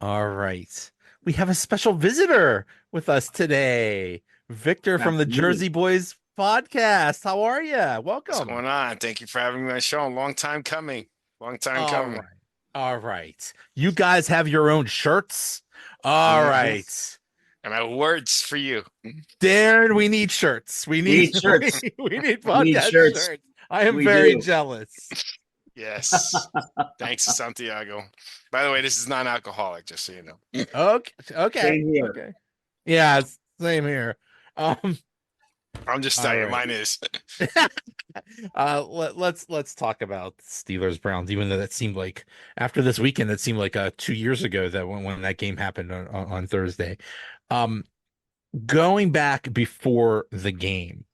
All right. We have a special visitor with us today. Victor from the Absolutely. Jersey Boys podcast. How are you? What's Welcome. going on? Thank you for having me on the show. Long time coming. Long time All coming. right. All right. You guys have your own shirts. All hmm right. And I have words for you. Darren, we need shirts. We We need need shirts. we need We need podcast shirts. shirts. I am We very do. jealous. Yes. Thanks to Santiago. By the way, this is non-alcoholic, just so you know. Okay. Okay. Same here. Okay. Yeah, same here. Um, I'm just all telling you, right. mine is. Let's talk about Steelers Browns, even though that seemed like after this weekend, that seemed like 2 years ago that when that game happened on Thursday. Um, Going back before the game,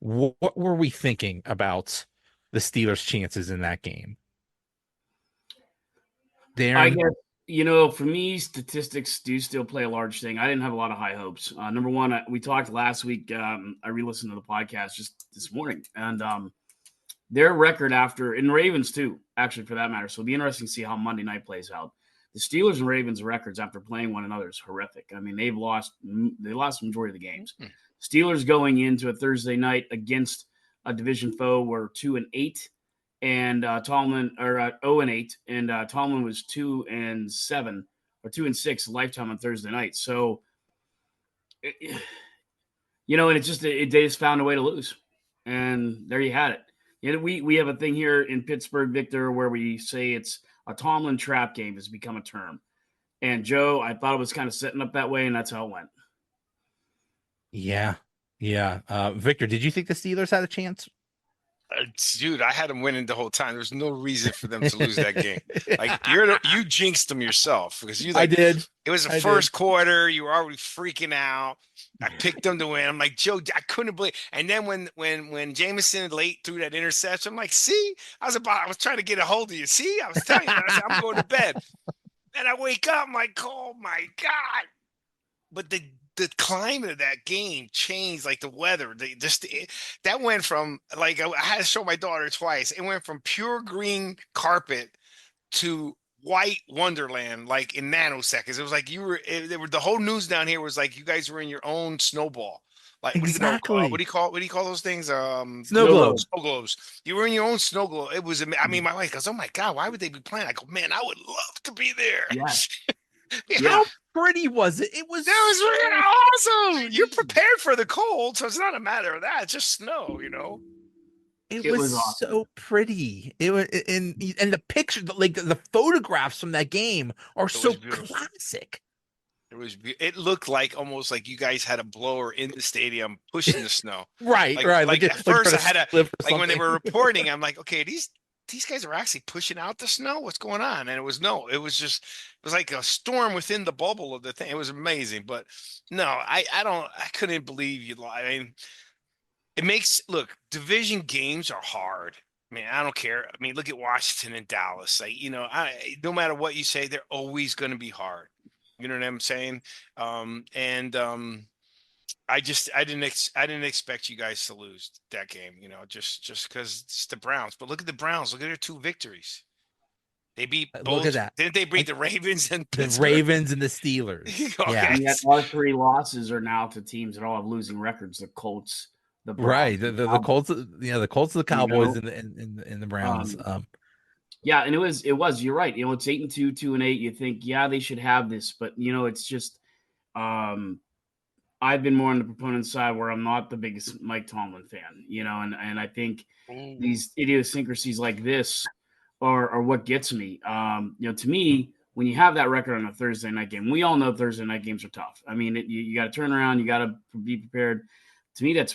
what were we thinking about the Steelers' chances in that game? I Darren? guess, for me, statistics do still play a large thing. I didn't have a lot of high hopes. Number one, we talked last week. I re-listened to the podcast just this morning, and their record after, and Ravens too, actually, for that matter. So it'll be interesting to see how Monday night plays out. The Steelers and Ravens records after playing one another is horrific. I mean, they lost the majority of the games. Steelers going into a Thursday night against a division foe were 2-8, and Tomlin or 0-8, and Tomlin was 2-7 or 2-6 lifetime on Thursday night. So, and they just found a way to lose, and there you had it. We have a thing here in Pittsburgh, Victor, where we say it's a Tomlin trap game has become a term. And Joe, I thought it was kind of setting up that way, and that's how it went. Yeah, yeah. Victor, did you think the Steelers had a chance? Dude, I had them winning the whole time. There's no reason for them to lose that game. Like you jinxed them yourself because I did. it was the I did. first quarter. You were already freaking out. I picked them to win. I'm like, Joe, I couldn't believe. And then when Jameson late threw that interception, I'm like, see, I was trying to get a hold of you. See, I was telling you, I said, I'm going to bed. And I wake up, I'm like, oh my God. But the climate of that game changed, like the weather. That went from like I had to show my daughter twice. It went from pure green carpet to white wonderland, like in nanoseconds. It was like the whole news down here was like you guys were in your own snowball. Like what do Exactly. you call those things? Snow Snow globe. globe. Snow globes. You were in your own snow globe. It was. I mean, my wife goes, "Oh my God, why would they be playing?" I go, "Man, I would love to be there." Yeah, Yeah. How pretty was it? It was That was so really awesome. You're pretty. prepared for the cold, so it's not a matter of that. It's just snow. It it was was awesome. so pretty. It was and the picture, like the photographs from that game are It so was beautiful. classic. It looked like almost like you guys had a blower in the stadium pushing the snow. Right, Like right. like at Like for first the I had a slip or like when they something. were reporting, I'm like, okay, these guys are actually pushing out the snow. What's going on? And it was like a storm within the bubble of the thing. It was amazing. But no, I couldn't believe you. I mean, look, division games are hard. I mean, I don't care. I mean, look at Washington and Dallas. Like, no matter what you say, they're always going to be hard. You know what I'm saying? And I didn't expect you guys to lose that game. Just because it's the Browns. But look at the Browns. Look at their two victories. They beat Look at both. that. Didn't they beat Like the Ravens and the Pittsburgh? Ravens and the Steelers. Okay. Yeah. And yet our three losses are now to teams that all have losing records: the Colts, the Browns, Right. and the The Cowboys. Colts, the Colts, the You Cowboys, know, and the Browns. um, yeah, and it was. You're right. It's 8-2, 2-8. You think, yeah, they should have this, but it's just. Um, I've been more on the proponent side where I'm not the biggest Mike Tomlin fan, and I think Ooh. these idiosyncrasies like this are what gets me. To me, when you have that record on a Thursday night game, we all know Thursday night games are tough. I mean, you got to turn around, you got to be prepared. To me, that's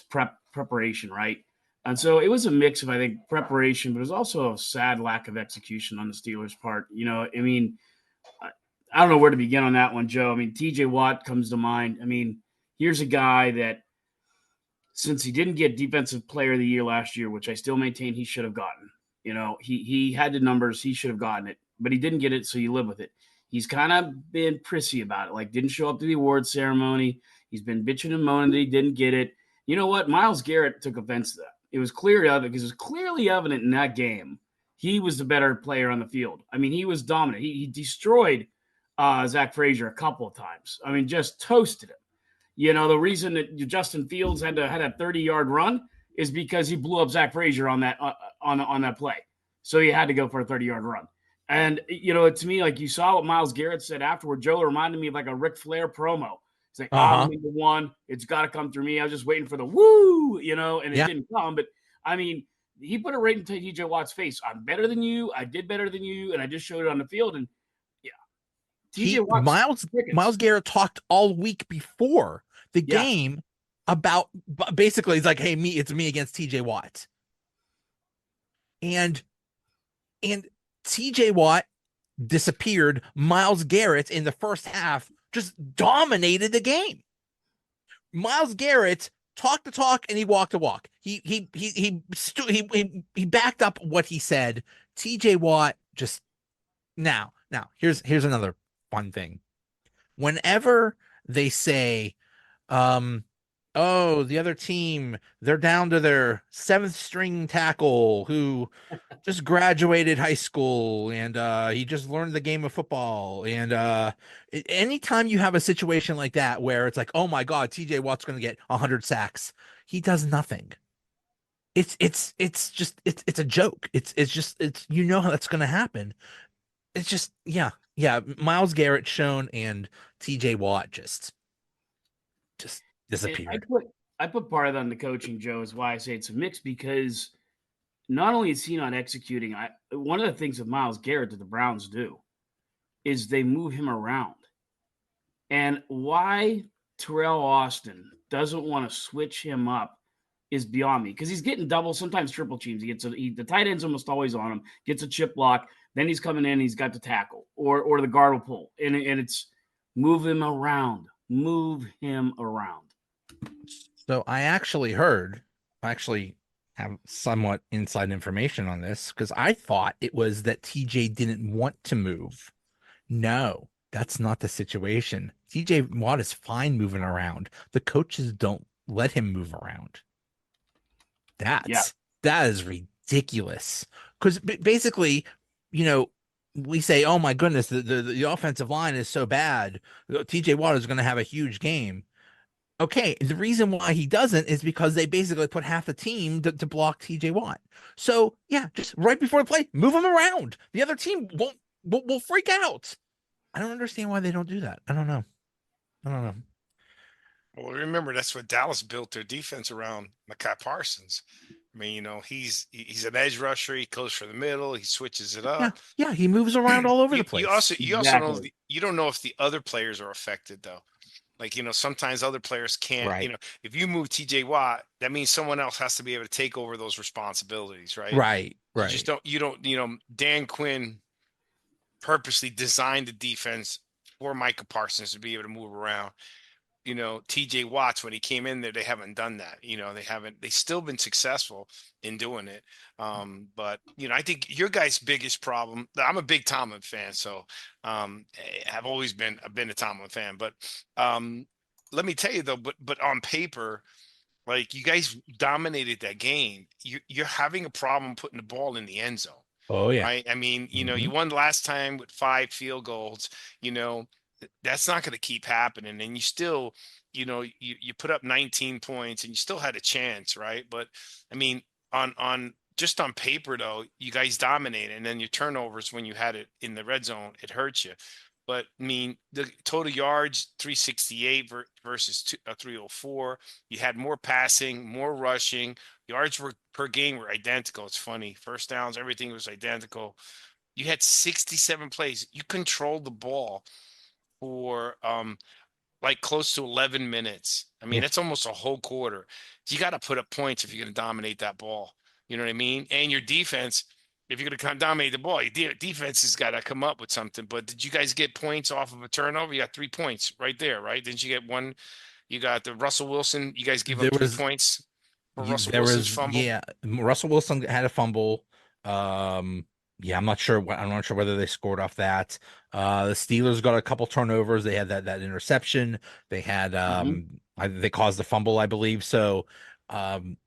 preparation, right? And so it was a mix of, I think, preparation, but it was also a sad lack of execution on the Steelers' part. I mean, I don't know where to begin on that one, Joe. I mean, TJ Watt comes to mind. I mean, here's a guy that, since he didn't get Defensive Player of the Year last year, which I still maintain he should have gotten, he had the numbers, he should have gotten it, but he didn't get it, so you live with it. He's kind of been prissy about it, like didn't show up to the awards ceremony. He's been bitching and moaning that he didn't get it. You know what? Myles Garrett took offense to that. It was clearly evident in that game he was the better player on the field. I mean, he was dominant. He destroyed Zach Frazier a couple of times. I mean, just toasted him. You know, the reason that Justin Fields had a 30-yard run is because he blew up Zach Frazier on that on that play. So he had to go for a 30-yard run. And you know, to me, like you saw what Myles Garrett said afterward, Joe, reminded me of like a Ric Flair promo. It's like, I'm Uh-huh. number one. It's got to come through me. I was just waiting for the woo, you know, and it Yeah. didn't come. But I mean, he put it right into TJ Watt's face. I'm better than you. I did better than you, and I just showed it on the field. And yeah, TJ He Watt's Miles crickets. Garrett talked all week before the Yeah, game about basically he's like, hey, it's me against TJ Watt. And TJ Watt disappeared. Miles Garrett in the first half just dominated the game. Miles Garrett talked the talk and he walked the walk. He backed up what he said. TJ Watt just now here's another fun thing. Whenever they say, oh, the other team, they're down to their seventh string tackle who just graduated high school and he just learned the game of football. And anytime you have a situation like that where it's like, oh my God, TJ Watt's going to get 100 sacks, he does nothing. It's a joke. It's you know how that's going to happen. It's just yeah. Miles Garrett shown and TJ Watt just and disappeared. I put part of that on the coaching, Joe, is why I say it's a mix because not only is he not executing, one of the things with Myles Garrett that the Browns do is they move him around. And why Terrell Austin doesn't want to switch him up is beyond me because he's getting double, sometimes triple teams. The tight end's almost always on him, gets a chip block, then he's coming in, he's got the tackle or the guard will pull. And it's move him around, move him around. So I actually have somewhat inside information on this because I thought it was that TJ didn't want to move. No, that's not the situation. TJ Watt is fine moving around. The coaches don't let him move around. Yeah. That is ridiculous. Because basically, you know, we say, "Oh my goodness, the offensive line is so bad. TJ Watt is going to have a huge game." Okay, the reason why he doesn't is because they basically put half the team to block TJ Watt. So yeah, just right before the play, move him around. The other team will freak out. I don't understand why they don't do that. I don't know. I don't know. Well, remember that's what Dallas built their defense around, Micah Parsons. I mean, you know, he's an edge rusher. He goes for the middle. He switches it Yeah, up. yeah, he moves around all over the You place. also know Exactly. you don't know if the other players are affected though. Like, you know, sometimes other players can't. You Right, know, if you move T.J. Watt, that means someone else has to be able to take over those responsibilities, right? right, You just right. don't. You don't. You know, Dan Quinn purposely designed the defense for Micah Parsons to be able to move around. You know, TJ Watts, when he came in there, they haven't done that. You know, they still been successful in doing it. But you know, I think your guys' biggest problem, I'm a big Tomlin fan, so I've been a Tomlin fan, but let me tell you though, but on paper, like you guys dominated that game. You're having a problem putting the ball in the end zone. Oh yeah. Right. I mean, you know, Hmm. you won last time with 5 field goals, you know, that's not going to keep happening. And you still, you know, you put up 19 points and you still had a chance. Right. But I mean, on just on paper, though, you guys dominate. And then your turnovers when you had it in the red zone, it hurts you. But I mean, the total yards 368 versus 304. You had more passing, more rushing. Yards were per game were identical. It's funny. First downs, everything was identical. You had 67 plays. You controlled the ball for like close to 11 minutes. I mean, Yeah. that's almost a whole quarter. You got to put up points if you're going to dominate that ball. You know what I mean? And your defense, if you're going to dominate the ball, your defense has got to come up with something. But did you guys get points off of a turnover? You got 3 points right there, right? Didn't you get one? You got the Russell Wilson. You guys give There up three was points for Russell there Wilson's was fumble. yeah, Russell Wilson had a fumble. Yeah, I'm not sure whether they scored off that. The Steelers got a couple turnovers. They had that interception. They had Mhm. they caused a fumble, I believe. So, um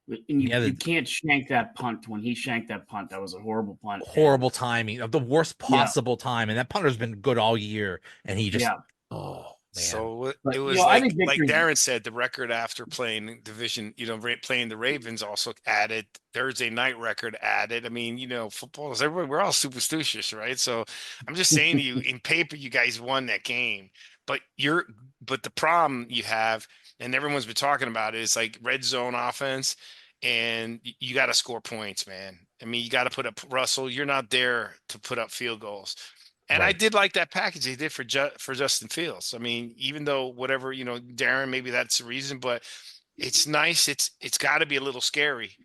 And Yeah, you can't shank that punt. When he shanked that punt, that was a horrible punt. horrible timing of the worst Yeah, possible time. And that punter's been good all year. And he just, yeah. oh man. So But it you know, was I think like Victor's. Darren said, the record after playing division, playing the Ravens also added Thursday night record added. I mean, football is everybody, we're all superstitious, right? So I'm just saying to you, in paper, you guys won that game, but but the problem you have, and everyone's been talking about it, is like red zone offense, and you got to score points, man. I mean, you got to put up Russell. You're not there to put up field goals. And I Right. did like that package they did for Justin Fields. I mean, even though whatever, Darren, maybe that's the reason, but it's nice. It's got to be a little scary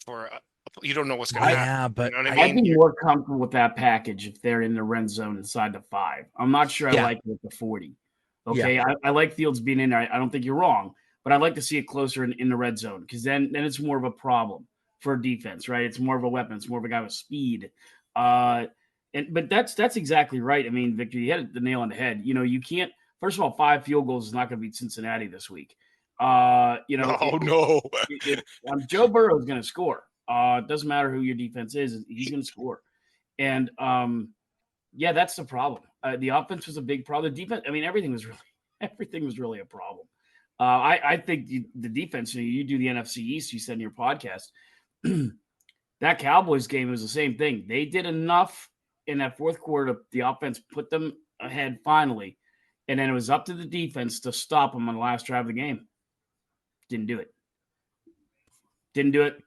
for you don't know what's going to I happen. Yeah, You but know what I I'd mean? be more comfortable with that package if they're in the red zone inside the 5. I'm not sure I yeah, like it at the 40. yeah, Okay, I like Fields being in there. I don't think you're wrong, but I'd like to see it closer in the red zone because then it's more of a problem for defense, right? It's more of a weapon. It's more of a guy with speed. But that's exactly right. I mean, Victor, you hit the nail on the head. You can't. First of all, 5 field goals is not going to beat Cincinnati this week. Oh no. Joe Burrow is going to score. It doesn't matter who your defense is; he's going to score. And yeah, that's the problem. The offense was a big problem. The defense, I mean, everything was really a problem. I think the defense. You do the NFC East. You said in your podcast that Cowboys game was the same thing. They did enough in that fourth quarter. The offense put them ahead finally, and then it was up to the defense to stop them on the last drive of the game. Didn't do it. Didn't do it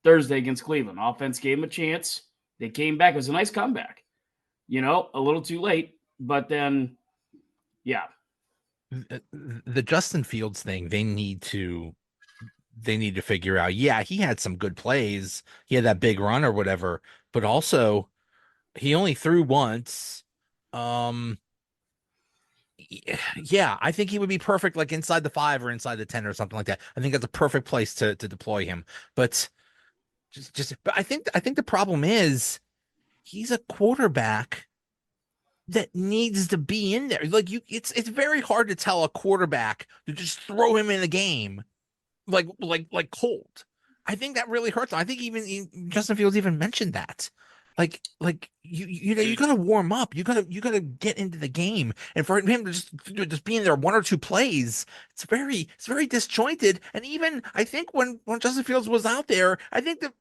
Thursday against Cleveland. Offense gave them a chance. They came back. It was a nice comeback. A little too late, but then, yeah. the Justin Fields thing, they need to figure out. Yeah, he had some good plays. He had that big run or whatever, but also he only threw once. Um, yeah, I think he would be perfect like inside the 5 or inside the 10 or something like that. I think that's a perfect place to deploy him. But but I think the problem is he's a quarterback that needs to be in there. Like it's very hard to tell a quarterback to just throw him in the game like cold. I think that really hurts him. I think even Justin Fields even mentioned that. Like you gotta warm up. You gotta get into the game. And for him to just be in there 1 or 2 plays, it's very disjointed. And even I think when Justin Fields was out there, I think the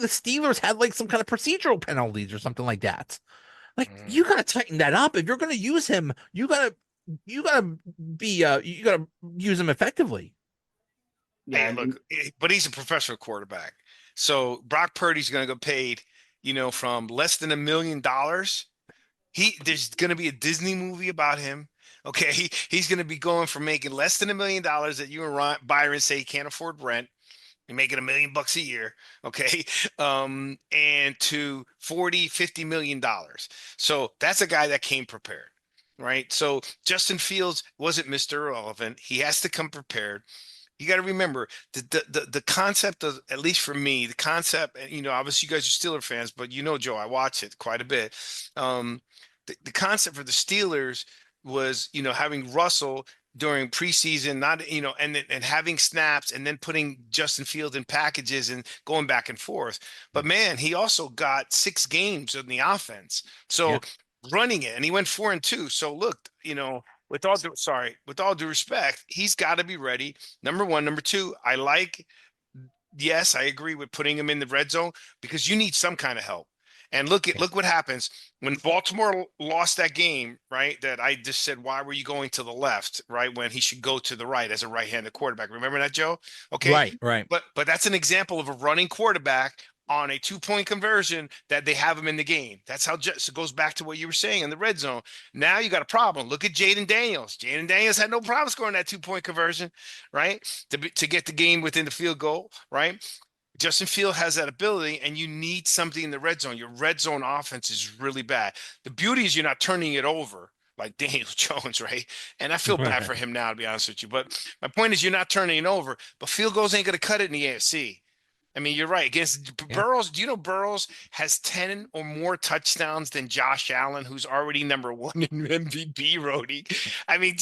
Steelers had like some kind of procedural penalties or something like that. Like Mm. you gotta tighten that up. If you're gonna use him, you gotta use him effectively. Hey, Yeah. look, but he's a professional quarterback. So Brock Purdy's going to get paid, from less than $1 million. There's going to be a Disney movie about him. Okay, he's going to be going from making less than $1 million that you and Byron say he can't afford rent. You're making $1 million a year, okay, and to 40, $50 million. So that's a guy that came prepared, right? So Justin Fields wasn't Mr. Irrelevant. He has to come prepared. You got to remember the concept of, at least for me, the concept, and obviously you guys are Steeler fans, but Joe, I watch it quite a bit. Um, the concept for the Steelers was, having Russell during preseason, not, and having snaps and then putting Justin Fields in packages and going back and forth. But man, he also got 6 games in the offense. Yeah. So running it, and he went 4-2. So look, with all due respect, he's got to be ready. Number one. Number two, yes, I agree with putting him in the red zone because you need some kind of help. And look what happens when Baltimore lost that game, right? That I just said, why were you going to the left, right? When he should go to the right as a right-handed quarterback. Remember that, Joe? Okay. Right, right. But that's an example of a running quarterback on a 2-point conversion that they have him in the game. That's how it goes back to what you were saying in the red zone. Now you got a problem. Look at Jaden Daniels. Jaden Daniels had no problem scoring that 2-point conversion, right? To get the game within the field goal, right? Justin Field has that ability, and you need something in the red zone. Your red zone offense is really bad. The beauty is you're not turning it over like Daniel Jones, right? And I feel bad for him now, to be honest with you. But my point is you're not turning it over, but field goals ain't going to cut it in the AFC. I mean, you're right. Against Yeah. Burrows, do you know Burrows has 10 or more touchdowns than Josh Allen, who's already #1 in MVP voting? I mean,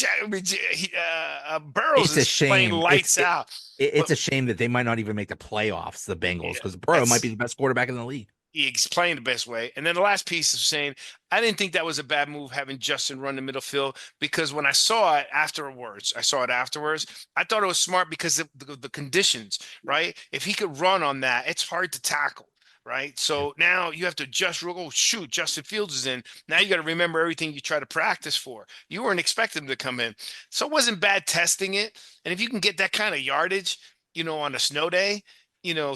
Burrows It's a is playing shame. lights out. It's But a shame that they might not even make the playoffs, the Bengals, yeah, because Burrow might be that's the best quarterback in the league. he's playing the best way. And then the last piece of saying, I didn't think that was a bad move having Justin run the middle field because when I saw it afterwards, I thought it was smart because of the conditions, right? If he could run on that, it's hard to tackle. Right. Yeah. So now you have to adjust. Oh, shoot. Justin Fields is in. Now you got to remember everything you try to practice for. You weren't expecting him to come in. So it wasn't bad testing it. And if you can get that kind of yardage, on a snow day,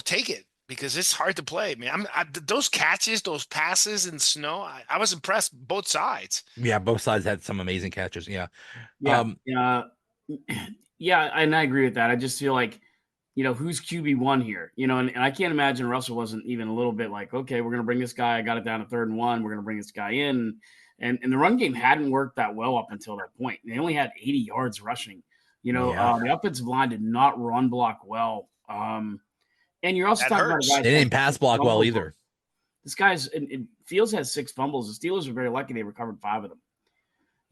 take it because it's hard to play. Man, those catches, those passes in snow, I was impressed both sides. Yeah, both sides had some amazing catches. Yeah. Yeah, yeah, yeah, and I agree with that. I just feel like, who's QB1 here? And I can't imagine Russell wasn't even a little bit like, okay, we're going to bring this guy. I got it down to 3rd and 1. We're going to bring this guy in. And the run game hadn't worked that well up until that point. They only had 80 yards rushing. Yeah. The offensive line did not run block well. And you're also That talking about a hurts. guy They didn't pass block well fumbles. either. This guy's Fields has 6 fumbles. The Steelers were very lucky they recovered 5 of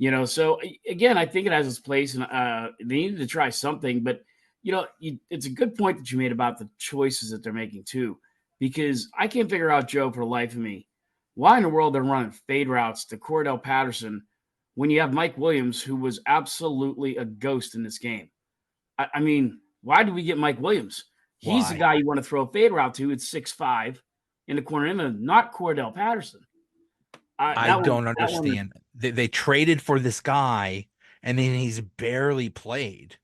them. So again, I think it has its place, and they needed to try something. But it's a good point that you made about the choices that they're making too, because I can't figure out, Joe, for the life of me, why in the world they're running fade routes to Cordell Patterson when you have Mike Williams, who was absolutely a ghost in this game. I mean, why do we get Mike Williams? He's the Why? guy you want to throw a fade route to. It's 6'5" in the corner, and not Cordell Patterson. I don't understand. They traded for this guy, and then he's barely played.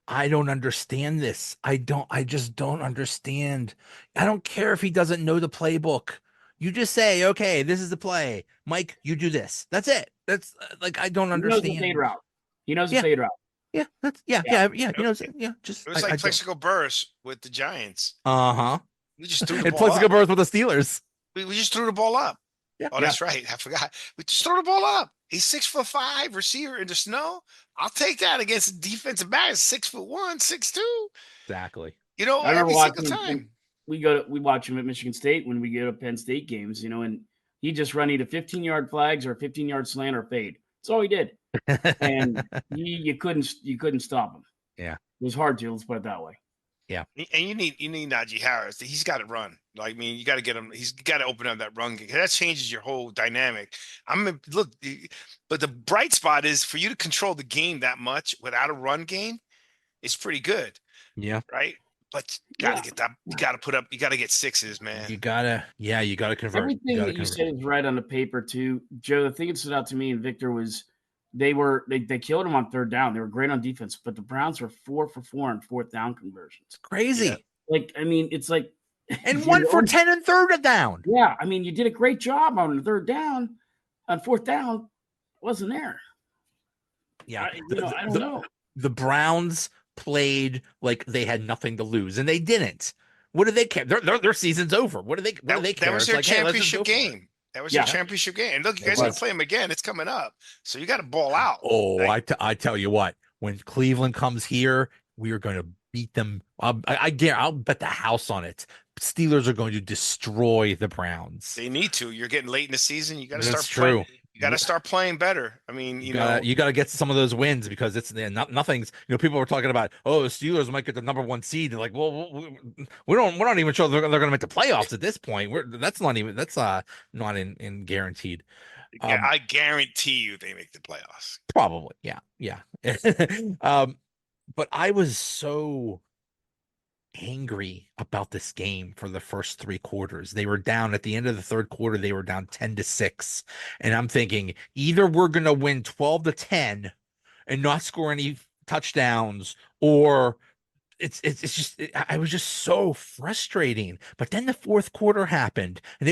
I don't understand this. I just don't understand. I don't care if he doesn't know the playbook. You just say, okay, this is the play. Mike, you do this. That's it. That's like, I don't He knows the fade understand. route. He knows the Yeah. fate route. Yeah. That's Yeah. yeah. You know, yeah. Just It was I like don't. Plexico Burris with the Giants. Uh-huh. We just threw the And ball Plexico up. Burris with the Steelers. We just threw the ball up. Yeah. Oh, that's right. I forgot. We just throw the ball up. He's 6'5" receiver in the snow. I'll take that against a defensive back 6'1", 6'2". Exactly. I remember Every single watching time. we watch him at Michigan State when we go to Penn State games, and he just run either 15-yard flags or a 15-yard slant or fade. That's all he did. And you couldn't stop him. Yeah. It was hard to, let's put it that way. And you need Najee Harris. He's got to run. Like, I mean, you got to get him. He's got to open up that run game. That changes your whole dynamic. But the bright spot is for you to control the game that much without a run game. It's pretty good. Yeah. Right. But you got to get that. You got to put up. You got to get 6s, man. You gotta convert. Everything that you said is right on the paper too, Joe. The thing that stood out to me and Victor was they killed him on 3rd down. They were great on defense, but the Browns were 4 for 4 on 4th down conversions. It's crazy. Yeah. Like, I mean, it's like And 1 for 10 and 3rd down. Yeah, I mean, you did a great job on the 3rd down. On 4th down, wasn't there. Yeah. I don't know. The Browns played like they had nothing to lose, and they didn't. What do they care? Their season's over. What do they care? That was their It's like, hey, let's just championship go for it. game. That was your championship game. And look, you guys are gonna play them again. It's coming up, so you got to ball out. Oh, right? I tell you what, when Cleveland comes here, we are going to beat them. I'll bet the house on it. Steelers are going to destroy the Browns. They need to. You're getting late in the season. You got to That's start playing. true. You got to start playing better. I mean, You got to get some of those wins because it's nothing's. People were talking about, oh, the Steelers might get the #1 seed. They're like, well, we're not even sure they're going to make the playoffs at this point. That's not in guaranteed. I guarantee you they make the playoffs. Probably, yeah. But I was so angry about this game for the first 3 quarters. They were down at the end of the 3rd quarter. They were down 10-6, and I'm thinking either we're going to win 12-10 and not score any touchdowns, or I was just so frustrating. But then the 4th quarter happened, and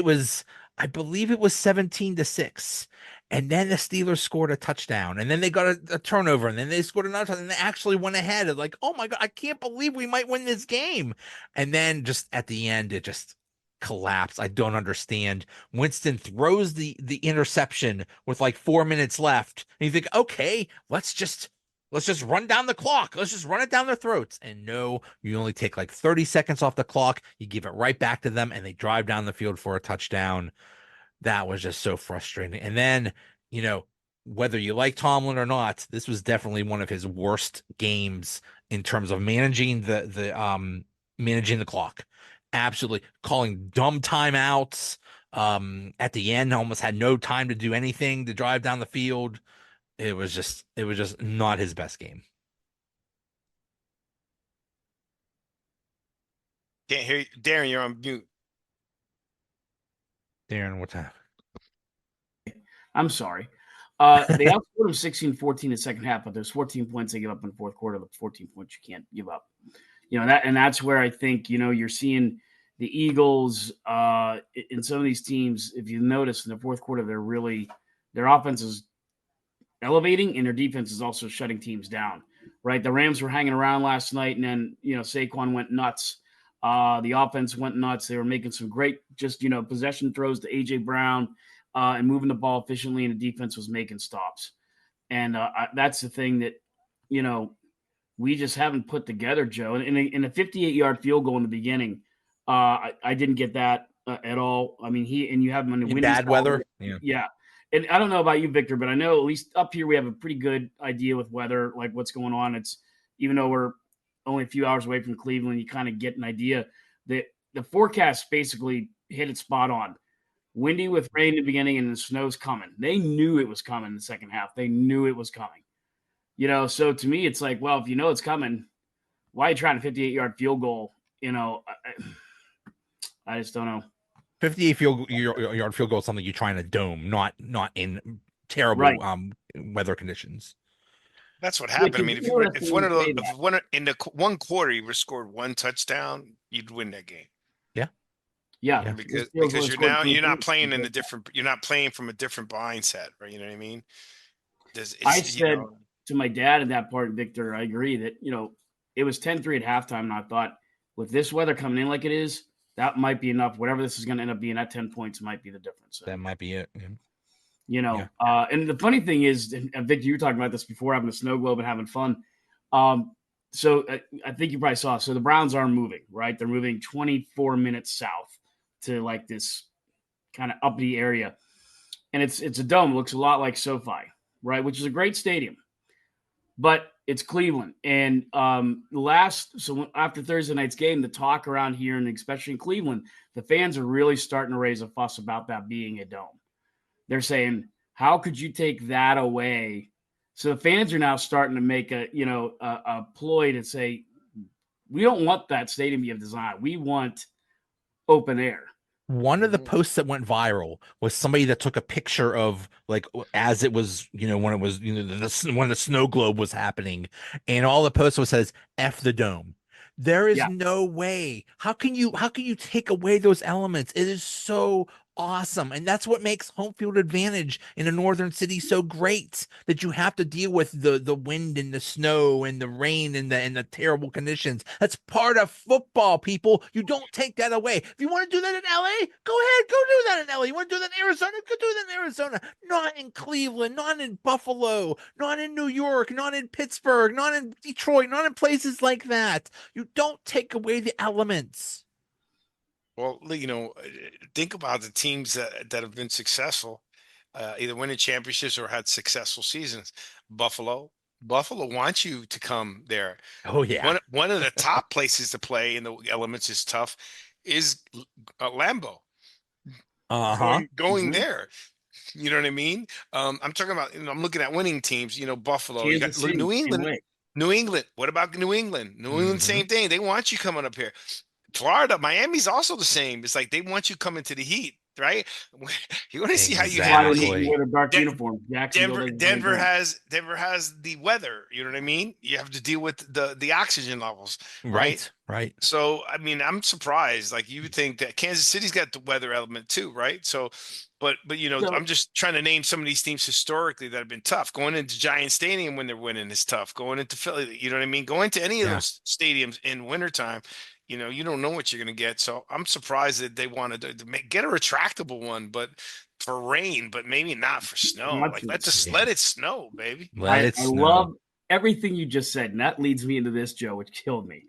I believe it was 17-6. And then the Steelers scored a touchdown, and then they got a turnover, and then they scored another touchdown, and they actually went ahead. It's like, oh my God, I can't believe we might win this game. And then just at the end, it just collapsed. I don't understand. Winston throws the interception with like 4 minutes left. And you think, okay, let's just Let's just run down the clock. Let's just run it down their throats. And no, you only take like 30 seconds off the clock. You give it right back to them, and they drive down the field for a touchdown. That was just so frustrating. And then, you know, whether you like Tomlin or not, this was definitely one of his worst games in terms of managing the clock. Absolutely calling dumb timeouts. At the end, almost had no time to do anything to drive down the field. It was just not his best game. Can't hear you. Darren, you're on mute. Darren, what's happening? I'm sorry. They outscored them 16-14 in the second half, but there's 14 points they give up in the fourth quarter. The 14 points you can't give up. That's where I think, you're seeing the Eagles in some of these teams. If you notice in the fourth quarter, their offense is elevating and their defense is also shutting teams down, right? The Rams were hanging around last night, and then, Saquon went nuts. The offense went nuts. They were making some great possession throws to A.J. Brown and moving the ball efficiently, and the defense was making stops. And that's the thing that, we just haven't put together, Joe. And in a 58-yard field goal in the beginning, I didn't get that at all. I mean, you have him in the windy Bad side. weather. Yeah. And I don't know about you, Victor, but I know at least up here we have a pretty good idea with weather, like what's going on. It's even though we're only a few hours away from Cleveland, you kind of get an idea that the forecast basically hit it spot on. Windy with rain in the beginning, and the snow's coming. They knew it was coming in the second half. They knew it was coming. So to me, it's like, well, if you know it's coming, why are you trying a 58-yard field goal? I just don't know. 58-yard field goal is something you try in a dome, not in terrible Right. weather conditions. That's what Yeah, happened. I 'cause mean, you know what if one of those, say that. if one in the one quarter you scored one touchdown, you'd win that game. Yeah. Yeah. Yeah. Because you're not playing you're not playing from a different mindset, right? You know what I mean? I said to my dad in that part, Victor, I agree that, it was 10-3 at halftime, and I thought with this weather coming in like it is, that might be enough. Whatever this is going to end up being, that 10 points might be the difference. That might be it. And the funny thing is, and Victor, you were talking about this before, having a snow globe and having fun. So I think you probably saw. So the Browns are moving, right? They're moving 24 minutes south to like this kind of uppity area, and it's a dome. It looks a lot like SoFi, right? Which is a great stadium, but it's Cleveland. And so after Thursday night's game, the talk around here, and especially in Cleveland, the fans are really starting to raise a fuss about that being a dome. They're saying, how could you take that away? So the fans are now starting to make a ploy to say, we don't want that stadium you have designed. We want open air. One of the posts that went viral was somebody that took a picture of like as it was, when it was, when the snow globe was happening, and all the post was says F the dome. There is no way. How can you take away those elements? It is so awesome. And that's what makes home field advantage in a northern city so great, that you have to deal with the wind and the snow and the rain and the terrible conditions. That's part of football, people. You don't take that away. If you want to do that in LA, go ahead, go do that in LA. You want to do that in Arizona, go do that in Arizona. Not in Cleveland, not in Buffalo, not in New York, not in Pittsburgh, not in Detroit, not in places like that. You don't take away the elements. Well, think about the teams that have been successful, either winning championships or had successful seasons. Buffalo wants you to come there. Oh yeah. One of the top places to play in the elements is tough is Lambeau. Going there. You know what I mean? I'm talking about. I'm looking at winning teams. Buffalo. You got New England. New England. What about New England? New England, same thing. They want you coming up here. Florida, Miami's also the same. It's like they want you coming to the heat, right? You want to see how you handle heat. Wear a dark uniform. Denver has the weather. You know what I mean? You have to deal with the oxygen levels, right? Right. So I mean, I'm surprised. Like you would think that Kansas City's got the weather element too, right? So, but I'm just trying to name some of these teams historically that have been tough. Going into Giant Stadium when they're winning is tough. Going into Philly, you know what I mean? Going to any of those stadiums in wintertime. You don't know what you're going to get. So I'm surprised that they wanted to get a retractable one, but for rain, but maybe not for snow. Like let it snow, baby. I love everything you just said, and that leads me into this, Joe, which killed me.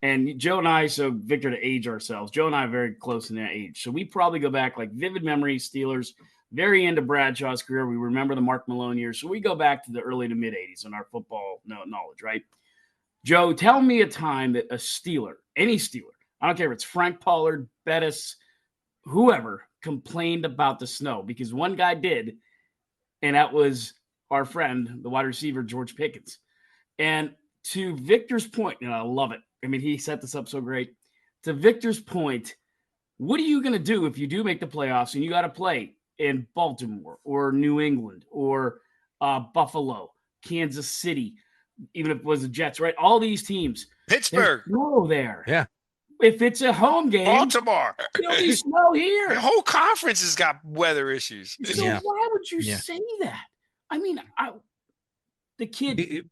And Joe and I, so Victor, to age ourselves, Joe and I are very close in that age. So we probably go back like vivid memories, Steelers, very into Bradshaw's career. We remember the Mark Malone years. So we go back to the early to mid 80s in our football knowledge, right? Joe, tell me a time that a Steeler, any Steeler, I don't care if it's Frank Pollard, Bettis, whoever, complained about the snow, because one guy did, and that was our friend, the wide receiver, George Pickens. And to Victor's point, and I love it. I mean, he set this up so great. To Victor's point, what are you going to do if you do make the playoffs and you got to play in Baltimore or New England or Buffalo, Kansas City, even if it was the Jets, right? All these teams. Pittsburgh. There's snow there. Yeah. If it's a home game, Baltimore. there'll be snow here. The whole conference has got weather issues. So why would you say that? I mean, the kid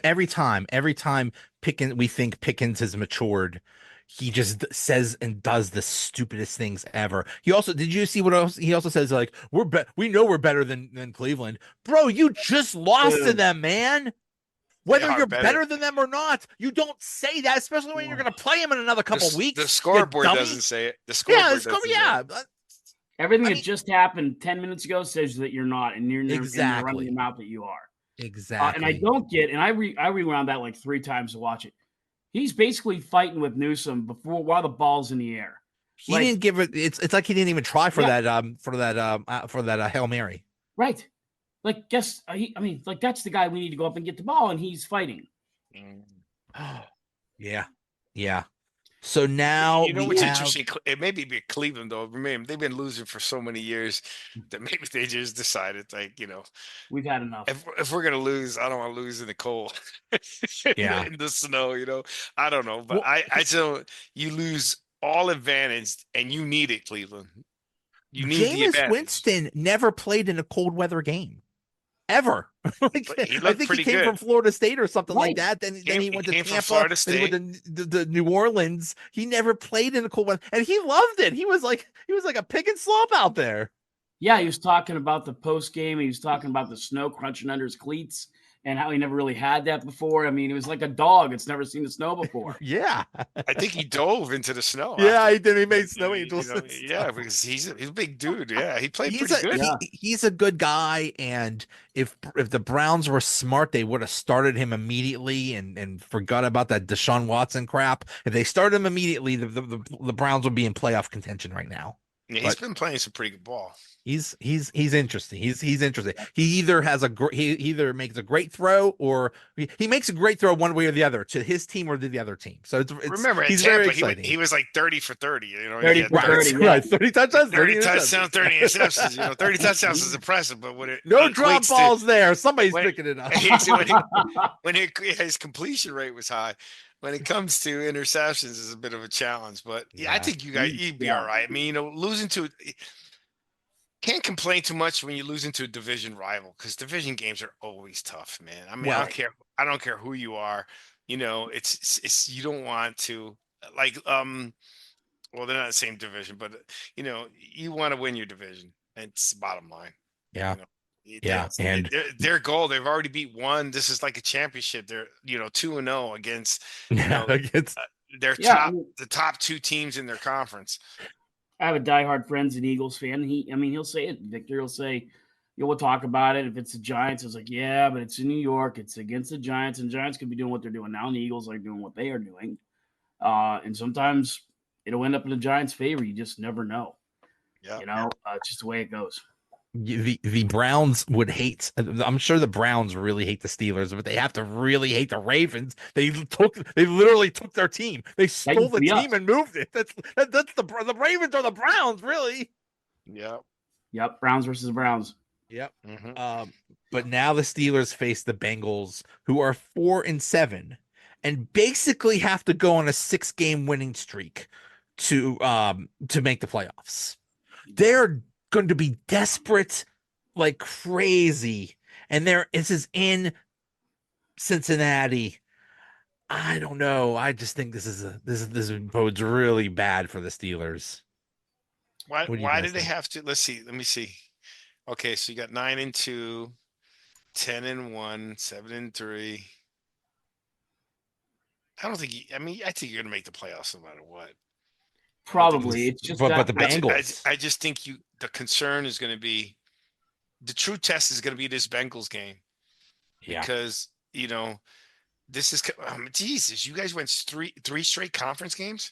every time Pickens, we think Pickens has matured, he just says and does the stupidest things ever. Did you see what else he also says? Like, we know we're better than Cleveland. Bro, you just lost to them, man. Whether you're better than them or not, you don't say that, especially when you're going to play them in another couple weeks. The scoreboard doesn't say it. The scoreboard doesn't. Everything that just happened 10 minutes ago says that you're not, and you're running your mouth that you are. Exactly. And I don't get, and I rewound that like 3 times to watch it. He's basically fighting with Newsom while the ball's in the air. He didn't give it. It's like he didn't even try for that Hail Mary. Right. Like, that's the guy we need to go up and get the ball, and he's fighting. Yeah. So now what's interesting? It may be Cleveland, though. Remember, they've been losing for so many years that maybe they just decided, we've had enough. If we're gonna lose, I don't want to lose in the cold, in the snow. I don't know, but I still, you lose all advantage, and you need it, Cleveland. You need the advantage. Jameis Winston never played in a cold weather game. Ever. I think he came from Florida State or something like that. Then he went to Tampa, Florida State. Then he went to New Orleans. He never played in the cold weather, and he loved it. He was like a pick and slump out there. Yeah, he was talking about the post game. He was talking about the snow crunching under his cleats and how he never really had that before. I mean, it was like a dog that's never seen the snow before. Yeah. I think he dove into the snow. Yeah, he did. He made snow angels. Because he's a big dude. Yeah, he played pretty good. He's a good guy, and if the Browns were smart, they would have started him immediately and forgot about that Deshaun Watson crap. If they started him immediately, the Browns would be in playoff contention right now. Yeah, he's been playing some pretty good ball. He's interesting. He's interesting. He either makes a great throw or he makes a great throw one way or the other to his team or to the other team. So remember, he's very exciting. He was like 30 for 30. 30 for 30. Right, 30 touchdowns, 30 touchdowns, 30 interceptions. 30 touchdowns is impressive, but no drop balls there. Somebody's picking it up. When his completion rate was high. When it comes to interceptions is a bit of a challenge, but I think you'd be all right. I mean, losing to can't complain too much when you lose into a division rival, because division games are always tough, man. I mean, I don't care who you are. It's you don't want to well, they're not the same division, but you want to win your division. It's the bottom line. Yeah. And their goal, they've already beat one. This is like a championship. They're 2-0 against the top 2 teams in their conference. I have a diehard friend's an Eagles fan. He'll say it. Victor will say, we'll talk about it. If it's the Giants, it's like, yeah, but it's in New York. It's against the Giants, and Giants could be doing what they're doing now, and the Eagles are doing what they are doing. And sometimes it'll end up in the Giants' favor. You just never know. Yeah, it's just the way it goes. The Browns would hate. I'm sure the Browns really hate the Steelers, but they have to really hate the Ravens. They literally took their team. They stole the team and moved it. That's the Ravens are the Browns, really. Yep. Browns versus Browns. Yep. Mm-hmm. But now the Steelers face the Bengals, who are 4-7, and basically have to go on a 6-game winning streak to make the playoffs. They're going to be desperate like crazy, and this is in Cincinnati. I don't know. I just think this bodes really bad for the Steelers. Why did they have to? Let me see. Okay, so you got 9-2. 10-1, 7-3. I don't think. I think you're gonna make the playoffs no matter what. I don't think. Probably. It's just But that the I, Bengals. I just think the concern is going to be the true test is going to be this Bengals game Yeah. because this is Jesus. You guys went three straight conference games.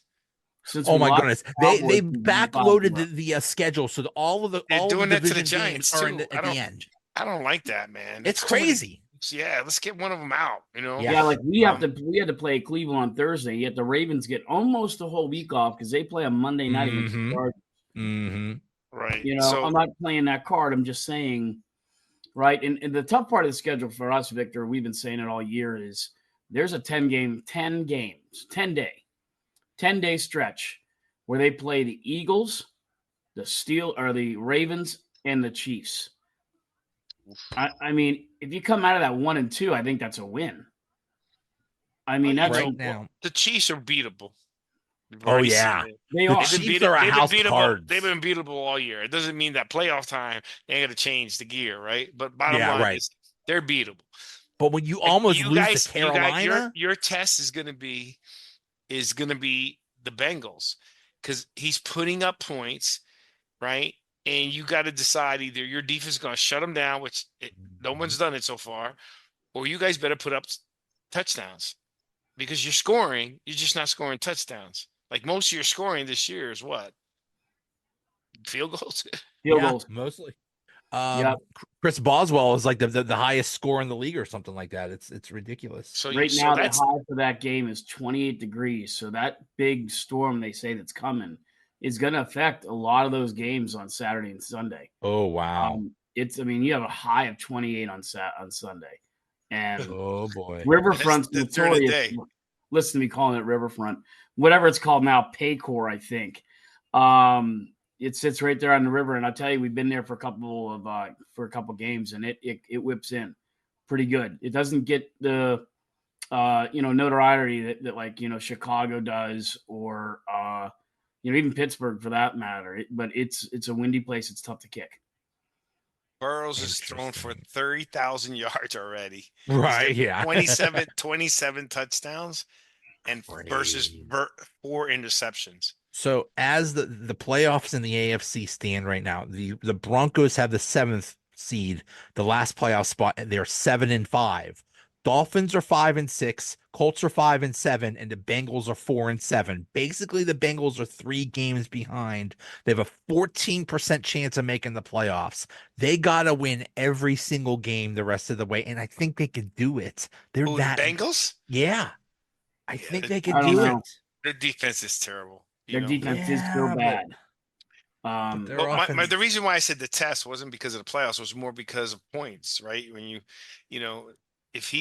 since Oh we my lost goodness. the They Cowboys, we won 5 in a backloaded row. the schedule so that all of the They're doing that to the division games Giants are too. at the end. I don't like that, man. It's That's too many. crazy. Yeah, let's get one of them out. Yeah. Yeah, like we Um, had to play Cleveland on Thursday, yet the Ravens get almost a whole week off because they play on Monday night against the Mm-hmm. Chargers. Mm-hmm. right. I'm not playing that card. I'm just saying, right? And the tough part of the schedule for us, Victor, we've been saying it all year, is there's a 10 games, 10-day stretch where they play the Eagles, the Ravens, and the Chiefs. I mean, if you come out of that 1-2, I think that's a win. I mean, that's Right now. the Chiefs are beatable. We've Oh already seen yeah. it. they The are. Chiefs are a house of cards. They've been beatable all year. It doesn't mean that playoff time they ain't gonna change the gear, right? But bottom Yeah, line right. is they're beatable. But when you Like, almost lose to Carolina, your test is gonna be the Bengals because he's putting up points, right? And you got to decide either your defense is gonna shut them down, which no one's done it so far, or you guys better put up touchdowns because you're scoring, you're just not scoring touchdowns. Like most of your scoring this year is what? Field goals? Field yeah, goals. mostly. Yep. Chris Boswell is like the highest score in the league or something like that. It's ridiculous. So Right so now, the that's high for that game is 28 degrees. So that big storm they say that's coming is going to affect a lot of those games on Saturday and Sunday. Oh wow. You have a high of 28 on Sunday, and Oh boy. Riverfront's during the notorious. day. Listen to me calling it Riverfront, whatever it's called now, Paycor, I think. It sits right there on the river, and I'll tell you, we've been there for a couple games, and it whips in pretty good. It doesn't get the notoriety that like Chicago does, or even Pittsburgh for that matter. But it's a windy place. It's tough to kick. Burrows is thrown for Interesting. 30,000 yards already. Right, yeah. 27 touchdowns and versus Crazy. 4 interceptions. So as the playoffs in the AFC stand right now, the Broncos have the seventh seed, the last playoff spot, and they're 7-5. Dolphins are 5-6, Colts are 5-7, and the Bengals are 4-7. Basically, the Bengals are 3 games behind. They have a 14% chance of making the playoffs. They gotta win every single game the rest of the way, and I think they could do it. They're Oh, the that, Bengals? yeah. I Yeah, think they could I don't do know. it. their defense is terrible. Their defense is so Yeah, bad. but their Well, offense. the reason why I said the test wasn't because of the playoffs, was more because of points, right? When if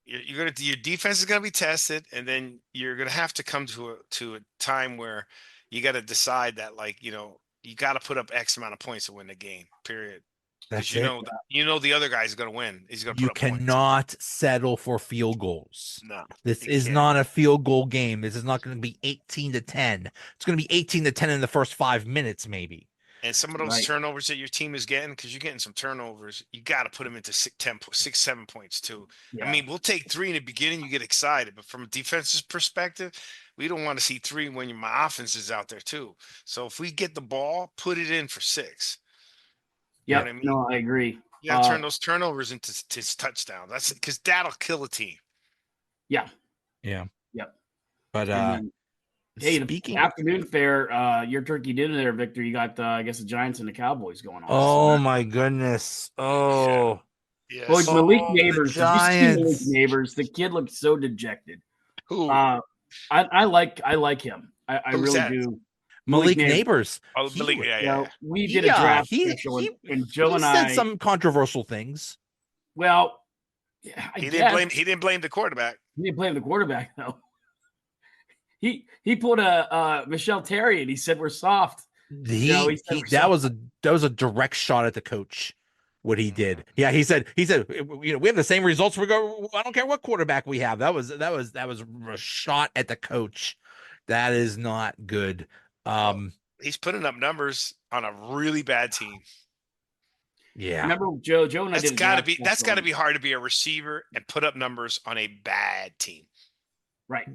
your defense is gonna be tested, and then you're gonna have to come to a time where you got to decide that, like, you got to put up X amount of points to win the game. Period. Because That's it. the other guy's gonna win. He's gonna You put up points. cannot settle for field goals. No, This you is can't. not a field goal game. This is not going to be 18-10. It's going to be 18-10 in the first 5 minutes, maybe. And some of those Right. turnovers that your team is getting, because you're getting some turnovers, you got to put them into 6, 7 points too. Yeah. I mean, we'll take 3 in the beginning, you get excited, but from a defensive perspective, we don't want to see 3 when my offense is out there too. So if we get the ball, put it in for 6. You know Yep. what I mean? No, I agree. You got to turn those turnovers into touchdowns. That's because that'll kill a team. Yeah. Yeah. Yep. But And then, hey, the speaking, afternoon fare, your turkey dinner there, Victor. You got, I guess, the Giants and the Cowboys going on. oh my goodness. Oh, Well, Yes. Malik oh, the Neighbors. Did you see Malik Giants. Neighbors? The kid looked so dejected. Who? I like him. I Who's really that? do. Malik Neighbors. Oh, He, Malik, yeah. We did a draft special, and Joe he and said I. some controversial things. Well, yeah, He didn't blame the quarterback. He didn't blame the quarterback though. He pulled a Michelle Terry and he said we're soft. That was a direct shot at the coach. What he did. Yeah, he said, we have the same results. I don't care what quarterback we have. That was a shot at the coach. That is not good. He's putting up numbers on a really bad team. Yeah. Remember Joe and I That's did a got to draft be stuff that's got to on. be hard to be a receiver and put up numbers on a bad team. Right.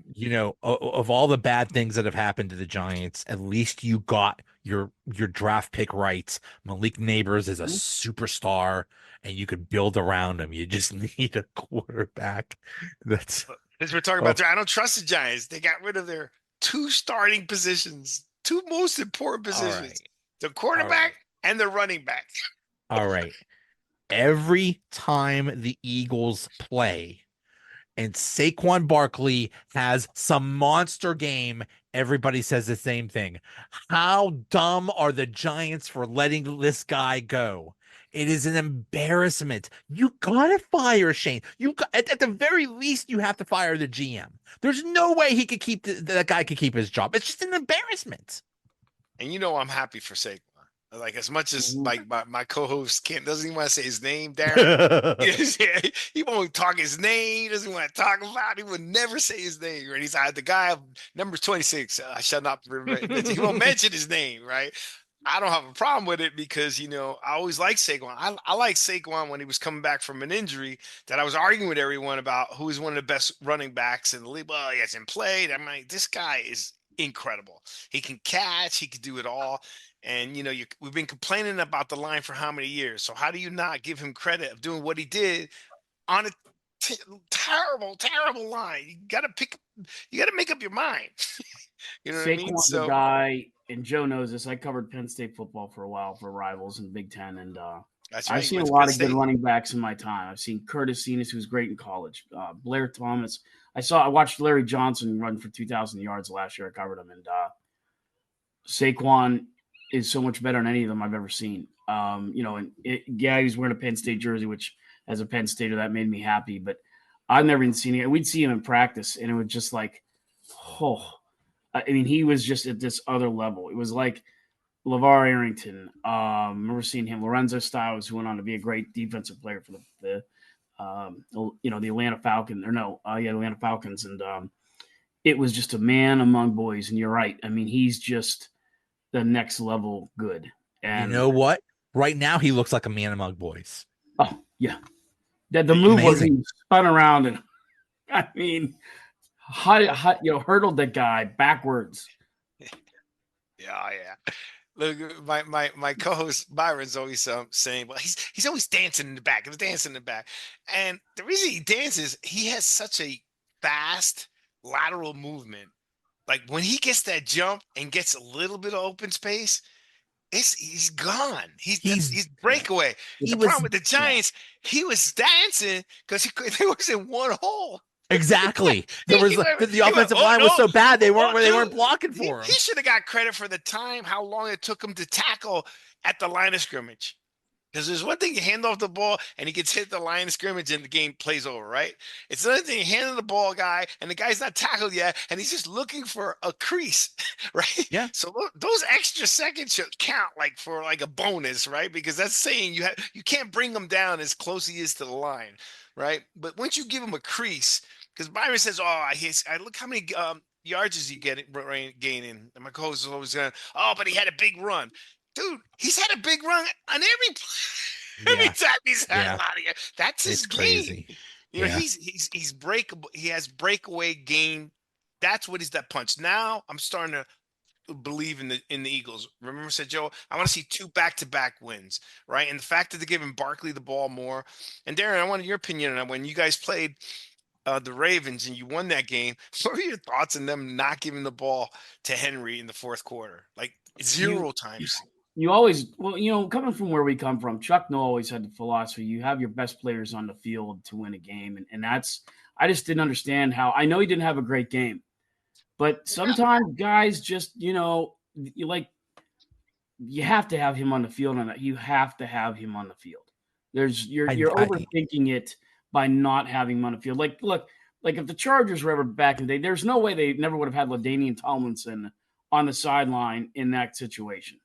Of all the bad things that have happened to the Giants, at least you got your draft pick right. Malik Neighbors is a Mhm. superstar, and you could build around him. You just need a quarterback. That's Since we're talking oh, about, I don't trust the Giants. They got rid of their two starting positions, two most important all positions, right. the All quarterback right. and the running back. All right. Every time the Eagles play, and Saquon Barkley has some monster game, everybody says the same thing. How dumb are the Giants for letting this guy go? It is an embarrassment. You gotta fire Shane. At the very least, you have to fire the GM. There's no way he could keep that guy could keep his job. It's just an embarrassment. And I'm happy for Saquon. Like as much as Mhm. like my co-host can't doesn't even want to say his name, Darren. He won't talk his name. He doesn't want to talk about. He would never say his name. Right? He's the guy number 26. I shall not mention. He won't mention his name. Right? I don't have a problem with it because I always like Saquon. I like Saquon when he was coming back from an injury that I was arguing with everyone about who is one of the best running backs in the league. Well, he hasn't played. I'm like, this guy is incredible. He can catch. He can do it all. And we've been complaining about the line for how many years? So how do you not give him credit of doing what he did on a terrible, terrible line? You got to make up your mind. You know what I mean? Saquon's a So guy, and Joe knows this. I covered Penn State football for a while for Rivals in Big Ten, and that's I've right. You seen a went to Penn lot of good State. running backs in my time. I've seen Curtis Enos, who's great in college. Blair Thomas. I watched Larry Johnson run for 2,000 yards last year. I covered him, and Saquon is so much better than any of them I've ever seen. Yeah, he was wearing a Penn State jersey, which as a Penn Stater, that made me happy. But I've never even seen it. We'd see him in practice, and it was just like, oh, I mean, he was just at this other level. It was like LeVar Arrington. Remember seeing him. Lorenzo Styles, who went on to be a great defensive player for the Atlanta Falcons. Atlanta Falcons, and it was just a man among boys. And you're right. I mean, he's just the next level good. You And know what? Right now, he looks like a man among boys. oh yeah, the move where Amazing. he spun around and I mean, hurdled the guy backwards. Yeah, yeah. Look, my co-host Byron's always saying, well, he's always dancing in the back. He's dancing in the back, and the reason he dances, he has such a fast lateral movement. Like when he gets that jump and gets a little bit of open space, he's gone. He's He's breakaway. he The was problem with the Giants, he was dancing because he was in one hole. exactly. There was the He went, offensive oh line was no, so bad oh they weren't dude. blocking He, for he him. should have got credit for the time, how long it took him to tackle at the line of scrimmage. Because there's one thing you hand off the ball and he gets hit the line of scrimmage and the game plays over, right? It's another thing you hand the ball guy and the guy's not tackled yet and he's just looking for a crease, right? Yeah. So those extra seconds should count like for like a bonus, right? Because that's saying you can't bring him down as close he is to the line, right? But once you give him a crease, because Byron says, "Oh, I look how many yards is he gaining?" And my co-host is always going, "Oh, but he had a big run." Dude, he's had a big run on every Yeah. time he's had a Yeah. lot of yards. That's his It's game. crazy. Yeah. He's breakable. He has breakaway game. That's what is that punch. Now I'm starting to believe in the Eagles. Remember, I said Joe, I want to see two back-to-back wins, right? And the fact that they're giving Barkley the ball more. And Darren, I wanted your opinion on that. When you guys played the Ravens and you won that game, what were your thoughts on them not giving the ball to Henry in the fourth quarter? Like You 0 times. you always coming from where we come from, Chuck Noll always had the philosophy you have your best players on the field to win a game, and that's I just didn't understand how. I know he didn't have a great game, but sometimes guys just you have to have him on the field, and you have to have him on the field. You're I overthinking it by not having him on the field. Like look, like if the Chargers were ever back in the day, there's no way they never would have had LaDainian Tomlinson on the sideline in that situation.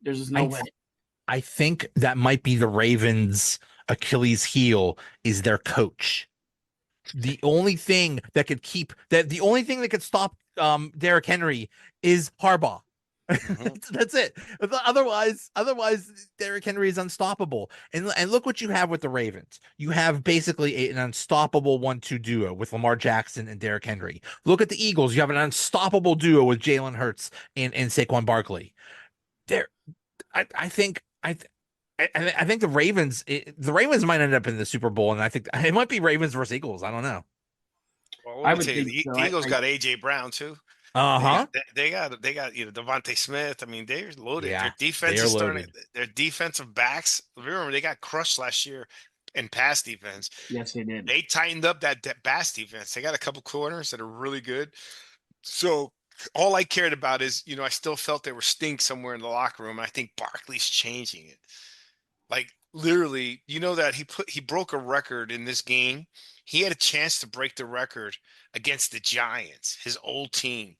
There's just no I way. I think that might be the Ravens' Achilles heel is their coach. The only thing that could stop Derrick Henry is Harbaugh. Mhm. That's it. Otherwise, Derrick Henry is unstoppable. And look what you have with the Ravens. You have basically an unstoppable 1-2 duo with Lamar Jackson and Derrick Henry. Look at the Eagles. You have an unstoppable duo with Jalen Hurts and Saquon Barkley. There, I think I think the Ravens might end up in the Super Bowl, and I think it might be Ravens versus Eagles. I don't know. Well, let I me would tell you, think the so. Eagles got AJ Brown too. Uh-huh. They got Devontae Smith. I mean, they're loaded. Their Yeah, they defense are is starting. loaded. Their defensive backs. Remember, they got crushed last year in pass defense. Yes, they did. They tightened up that pass defense. They got a couple corners that are really good. So all I cared about is, I still felt there was stink somewhere in the locker room. And I think Barkley's changing it. Like literally, that he broke a record in this game. He had a chance to break the record against the Giants, his old team.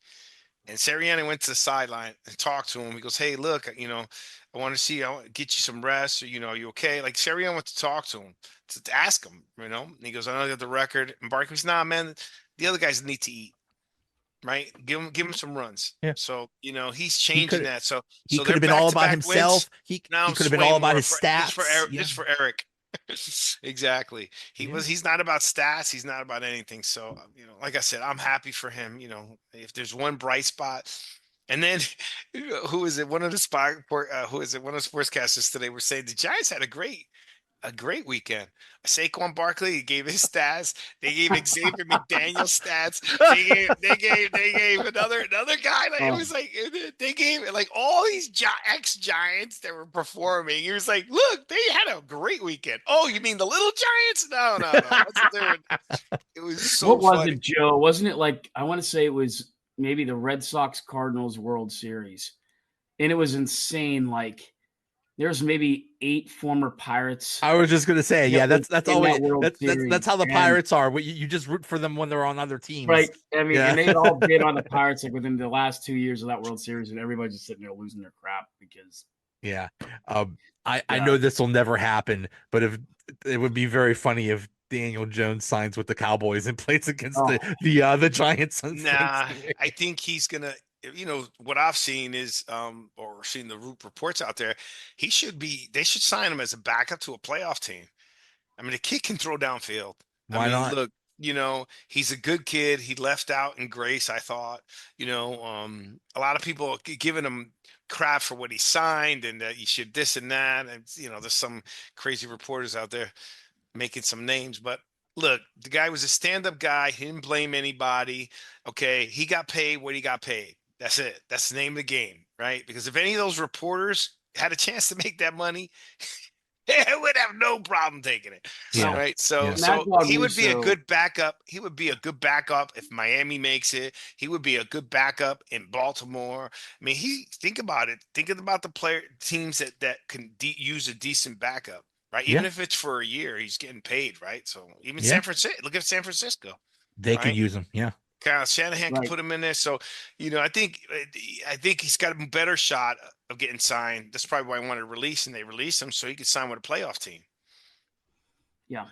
And Sirianni went to the sideline and talked to him. He goes, "Hey, look, I want to see, I want to get you some rest. Or, are you okay?" Like Sirianni went to talk to him to ask him, And he goes, "I know you got the record." And Barkley's, "Nah, man, the other guys need to eat, right? Give him some runs." Yeah. So he's He changing could that. So he so could they're have been back all to about back wins. himself. He Now he I'm could have been swaying all about more his for stats. Yeah. Just for Eric. Exactly. Yeah. He's not about stats. He's not about anything. So, like I said, I'm happy for him. If there's one bright spot, and then who is it? One of the who is it? One of the sportscasters today were saying the Giants had a great weekend. Saquon Barkley, he gave his stats. They gave Xavier McDaniel stats. They gave another guy. Like, it Oh, was like they gave like all these ex Giants that were performing. He was like, "Look, they had a great weekend." Oh, you mean the little Giants? No, no, no. That's a different. It was so what was funny. it, Joe? Wasn't it like I want to say it was maybe the Red Sox Cardinals World Series, and it was insane. Like there's maybe 8 former Pirates I was just gonna say, that yeah, were that's in that always World that's Series, how the and Pirates are. You just root for them when they're on other right. teams. I mean, Yeah. and they all bid on the Pirates like within the last 2 years of that World Series, and everybody's just sitting there losing their crap because Yeah. I yeah. know this will never happen, but if it would be very funny if Daniel Jones signs with the Cowboys and plays against Oh, the Giants on Nah, Thanksgiving. I think he's gonna. What I've seen is, or seen the root reports out there. He should be. They should sign him as a backup to a playoff team. I mean, the kid can throw downfield. I Why mean, not? look, he's a good kid. He left out in grace, I thought. A lot of people are giving him crap for what he signed and that he should this and that. And, there's some crazy reporters out there making some names, but look, the guy was a stand-up guy. He didn't blame anybody. Okay. He got paid what he got paid. That's it. That's the name of the game, right? Because if any of those reporters had a chance to make that money, I would have no problem taking it. Yeah. well, Right. So Yeah. Mad so Dog he would be a Russo, good backup. He would be a good backup if Miami makes it. He would be a good backup in Baltimore. I mean, think about it. Thinking about the player teams that can use a decent backup, right? Even Yeah. if it's for a year, he's getting paid, right? So even Yeah. San Francisco, look at San Francisco, They could right? use him. Yeah. Kyle Shanahan could right? put him in there. So, I think he's got a better shot of getting signed. That's probably why I wanted to release, and they released him so he could sign with a playoff team. Yeah.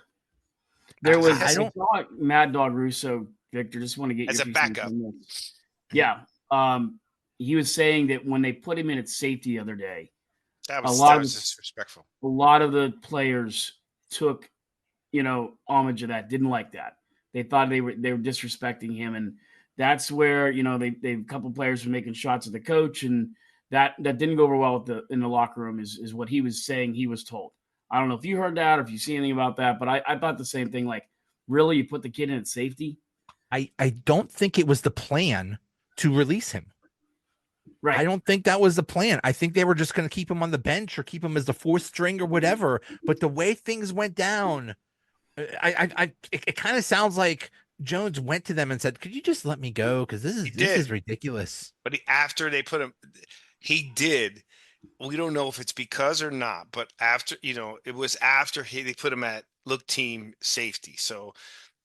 There Because he was I has I don't. saw Mad Dog Russo, Victor. Just want to get as your a 2 cents backup. on this. Yeah. He was saying that when they put him in at safety the other day, That a was lot that of was the, disrespectful. a lot of the players took, homage of that. Didn't like that. They thought they were disrespecting him, and that's where they a couple players were making shots at the coach, and that didn't go over well in the locker room. Is what he was saying. He was told. I don't know if you heard that or if you see anything about that, but I thought the same thing. Like, really, you put the kid in at safety, I don't think it was the plan to release him. I right? don't think that was the plan. I think they were just going to keep him on the bench or keep him as the fourth string or whatever. But the way things went down, it kind of sounds like Jones went to them and said, "Could you just let me go? Because He this did, is ridiculous." but after they put him, he did. We don't know if it's because or not, but after it was after they put him at look team safety. So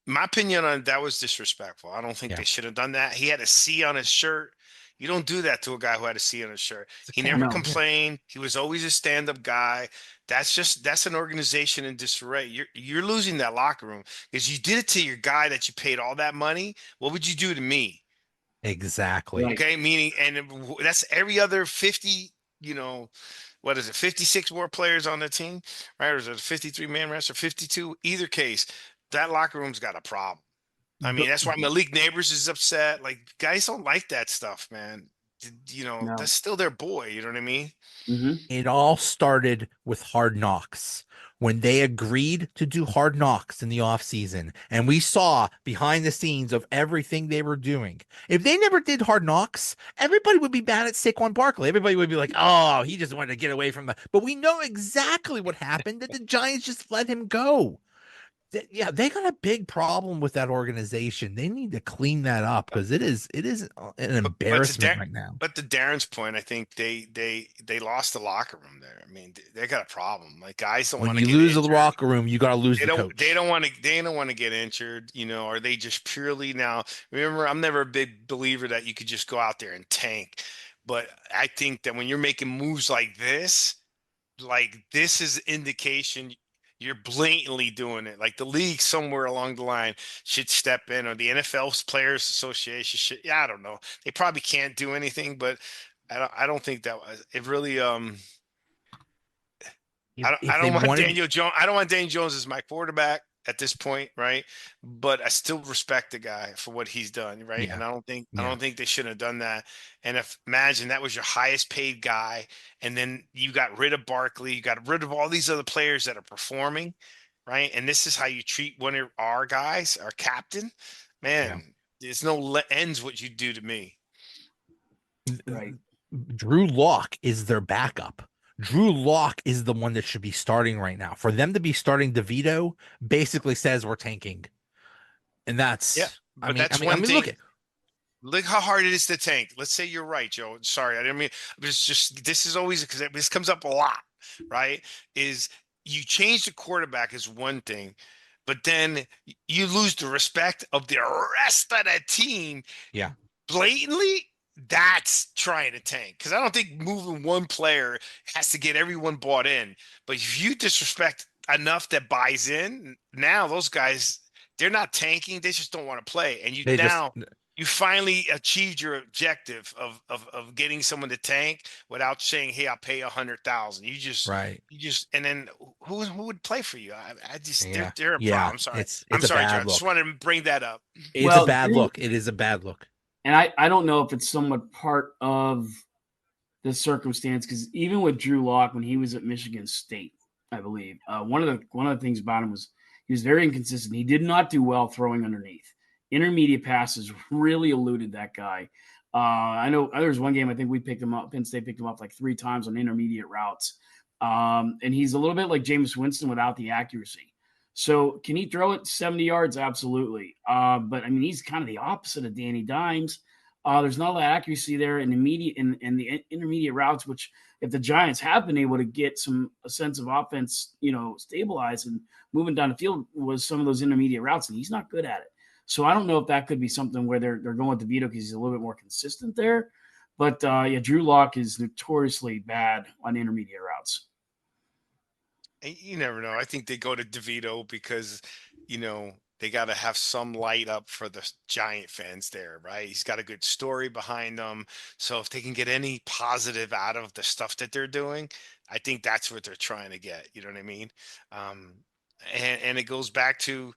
my opinion on that was disrespectful. I don't think Yeah, they should have done that. He had a C on his shirt. You don't do that to a guy who had a C on his shirt. it's a He never captain. No, Yeah, complained. He was always a stand-up guy. That's an organization in disarray. You're losing that locker room because you did it to your guy that you paid all that money. What would you do to me? Exactly. Right. Okay, meaning, and that's every other 50, what is it, 56 more players on the team, right? Or is it a 53-man roster, 52? Either case, that locker room's got a problem. I mean, The, that's why Malik Neighbors is upset. Like, guys don't like that stuff, man. No. That's still their boy. You know what I mean? Mm-hmm. it all started with Hard Knocks when they agreed to do Hard Knocks in the offseason. And we saw behind the scenes of everything they were doing. If they never did Hard Knocks, everybody would be mad at Saquon Barkley. Everybody would be like, oh, he just wanted to get away from the. But we know exactly what happened, that the Giants just let him go. Yeah, they got a big problem with that organization. They need to clean that up because it is an But to embarrassment right now. but to Darren's point, I think they lost the locker room there. I mean, they got a problem. Like, guys don't When want to you get lose the injured. locker room, you got to lose They the don't they coach. don't want to they don't want to get injured, or they just purely now. Remember, I'm never a big believer that you could just go out there and tank. But I think that when you're making moves like this is indication you're blatantly doing it. Like, the league somewhere along the line should step in, or the NFL's Players Association should. Yeah, I don't know. They probably can't do anything, but I don't think that was it. Really, If I if they don't want wanted, Daniel Jones. I don't want Daniel Jones as my quarterback at this point, right? But I still respect the guy for what he's done, right? yeah, And I yeah, don't think they shouldn't have done that. And if imagine that was your highest paid guy, and then you got rid of Barkley, you got rid of all these other players that are performing, right? And this is how you treat one of our guys, our captain, yeah. man. There's no ends what you do to me. Right. Drew Lock is their backup. Drew Lock is the one that should be starting right now. For them to be starting DeVito basically says we're tanking, and Yeah, that's. I but mean, I that's mean, I one mean, look thing. at. Look how hard it is to tank. Let's say you're right, Joe. Sorry, I didn't mean. It's just this is always because this comes up a lot, right? Is you change the quarterback is one thing, but then you lose the respect of the rest of the team Yeah, blatantly. That's trying to tank, because I don't think moving one player has to get everyone bought in. But if you disrespect enough that buys in, now those guys, they're not tanking, they just don't want to play. And they just you finally achieved your objective of getting someone to tank without saying, "Hey, I'll pay 100,000." right. And then who would play for you? I just Yeah, they're a yeah. problem. I'm sorry. It's I'm a sorry, Joe. I bad just look. wanted to bring that up. It's a Well, bad Drew, look. It is a bad look. and I don't know if it's somewhat part of the circumstance, because even with Drew Lock when he was at Michigan State, I believe one of the things about him was he was very inconsistent. He did not do well throwing underneath. Intermediate passes really eluded that guy. I know there was one game I think we picked him up. Penn State picked him up like 3 times on intermediate routes, and he's a little bit like Jameis Winston without the accuracy. So can he throw it 70 yards? Absolutely. But I mean, he's kind of the opposite of Danny Dimes. There's not a lot of accuracy there in the intermediate routes, which if the Giants have been able to get a sense of offense, stabilized and moving down the field, was some of those intermediate routes, and he's not good at it. So I don't know if that could be something where they're going with DeVito because he's a little bit more consistent there. But yeah, Drew Lock is notoriously bad on intermediate routes. You never know. I think they go to DeVito because, they got to have some light up for the Giant fans there, right? He's got a good story behind them. So if they can get any positive out of the stuff that they're doing, I think that's what they're trying to get. You know what I mean? Um, and it goes back to,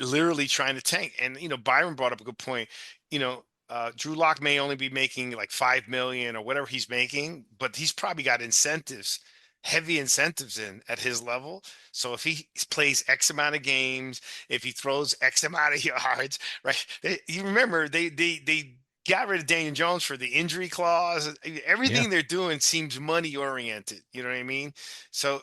literally trying to tank. And, Byron brought up a good point. Drew Lock may only be making like 5 million or whatever he's making, but he's probably got heavy incentives in at his level. So if he plays X amount of games, if he throws X amount of yards, right? You remember they got rid of Daniel Jones for the injury clause. Yeah, Everything they're doing seems money oriented. You know what I mean? So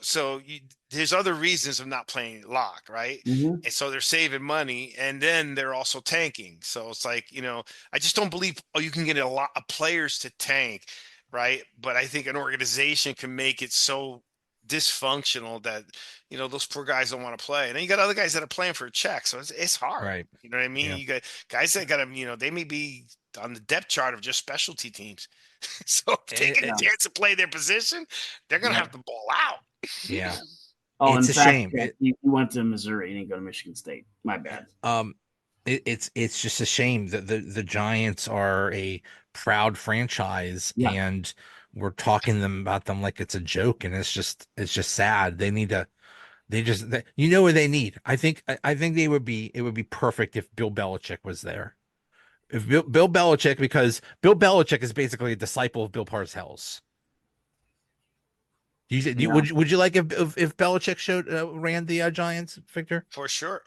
there's other reasons of not playing lock, right? Mm-hmm. And so they're saving money, and then they're also tanking. So it's like, I just don't believe you can get a lot of players to tank, right? But I think an organization can make it so dysfunctional that those poor guys don't want to play, and then you got other guys that are playing for a check, so it's hard. right. You know what I mean? Yeah. You got guys that got to, they may be on the depth chart of just specialty teams. So if they get a Eh, Yeah. chance to play their position, they're gonna Yeah. have to ball out. yeah. Oh, It's in a fact, shame. he went to Missouri. He didn't go to Michigan State. My bad. Um, It's just a shame that the Giants are a proud franchise, Yeah, and we're talking about them like it's a joke, and it's just sad. They need to you know what they need. I think it would be perfect if Bill Belichick was there. If Bill Belichick, because Bill Belichick is basically a disciple of Bill Parcells. yeah, Would you like if Belichick showed ran the Giants, Victor? For sure,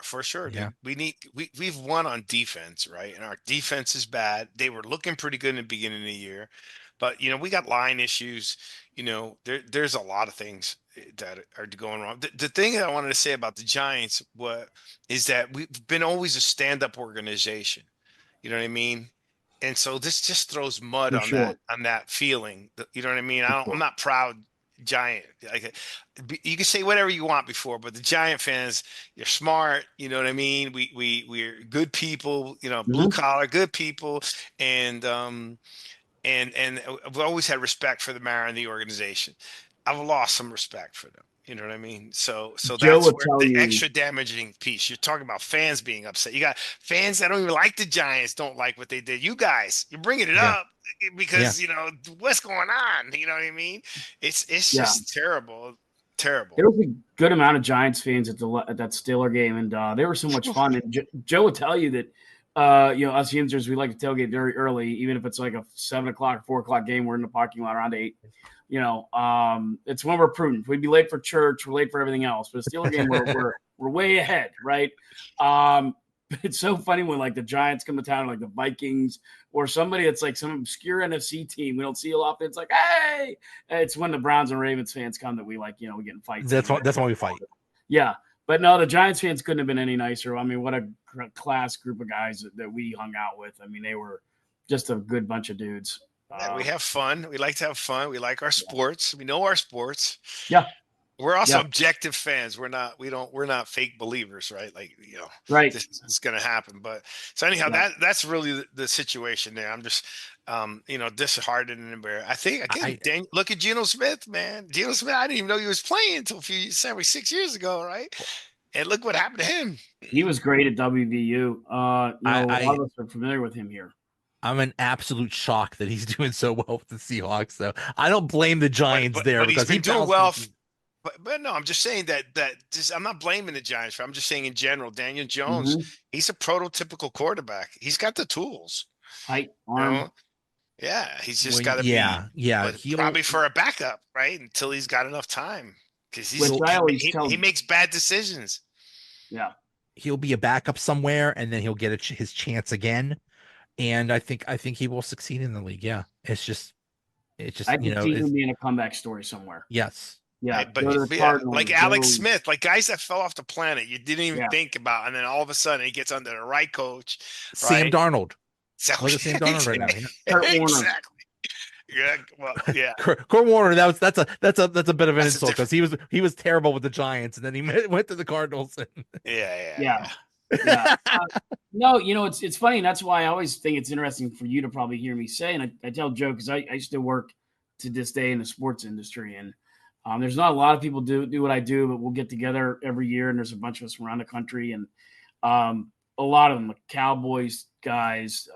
Yeah, dude. We've won on defense, right? And our defense is bad. They were looking pretty good in the beginning of the year, but we got line issues. There's a lot of things that are going wrong. The thing that I wanted to say about the Giants is that we've been always a stand-up organization. You know what I mean? And so this just throws mud for on sure, that feeling. You know what I mean? for I'm sure. not proud Giant. Like you can say whatever you want before, but the Giant fans, you're smart. You know what I mean? We're good people. Blue Mhm. collar, good people, and I've always had respect for the mayor and the organization. I've lost some respect for them. You know what I mean? So Joe that's would where tell the you, extra damaging piece. You're talking about fans being upset. You got fans that don't even like the Giants, don't like what they did. You guys, you're bringing it yeah, up yeah. because what's going on. You know what I mean? It's yeah, just terrible, there terrible. was a good amount of Giants fans at that Steeler game, and they were so much fun. And Joe would tell you that, us Yinzers, we like to tailgate very early, even if it's like a 7 o'clock or 4 o'clock game. We're in the parking lot around 8. It's when we're prudent. We'd be late for church, we're late for everything else. But a Steeler game, we're way ahead, right? Um, it's so funny when like the Giants come to town, like the Vikings or somebody that's like some obscure NFC team we don't see a lot. It's like, hey, it's when the Browns and Ravens fans come that we like, we get in fights. That's why we fight. Yeah, but no, the Giants fans couldn't have been any nicer. I mean, what a class group of guys that we hung out with. I mean, they were just a good bunch of dudes. Yeah, we Uh, have fun. We like to have fun. We like our sports. We know our sports. yeah, We're also yeah, objective fans. We're not fake believers, right? Like, right. this is gonna happen. But so anyhow, Yeah, that's really the situation there. I'm just disheartened and embarrassed. I think again, I Look at Geno Smith, man. Geno Smith, I didn't even know he was playing until 6 years ago, right? And look what happened to him. he was great at WVU. A lot I of us are familiar with him here. I'm an absolute shock that he's doing so well with the Seahawks. So I don't blame the But Giants but there but he's because he been doing bounced well. into. But no, I'm just saying that I'm not blaming the Giants. I'm just saying in general, Daniel Jones, Mm-hmm. he's a prototypical quarterback. He's got the tools. Height, You arm, know, yeah, he's just When got to be, yeah, but probably for a backup, right? Until he's got enough time, because which he's I always he tell. makes bad decisions. Yeah, he'll be a backup somewhere, and then he'll get his chance again. And I think he will succeed in the league. Yeah, it's just I could see it's him being a comeback story somewhere. yes. Yeah, Right? go to the But yeah, like Cardinals. Alex Go, Smith, like guys that fell off the planet, you didn't even yeah, think about, and then all of a sudden he gets under the right coach, Sam right? Darnold. So Look at Sam Darnold right now. Kurt Warner. exactly. Yeah. Well, yeah. Kurt Warner. That's a bit of an That's a insult because different. he was terrible with the Giants, and then he went to the Cardinals. Yeah, yeah, Yeah, yeah. yeah. No, it's funny. And that's why I always think it's interesting for you to probably hear me say. And I tell Joe because I still work to this day in the sports industry, and there's not a lot of people do what I do, but we'll get together every year, and there's a bunch of us from around the country, and a lot of them, the Cowboys guys,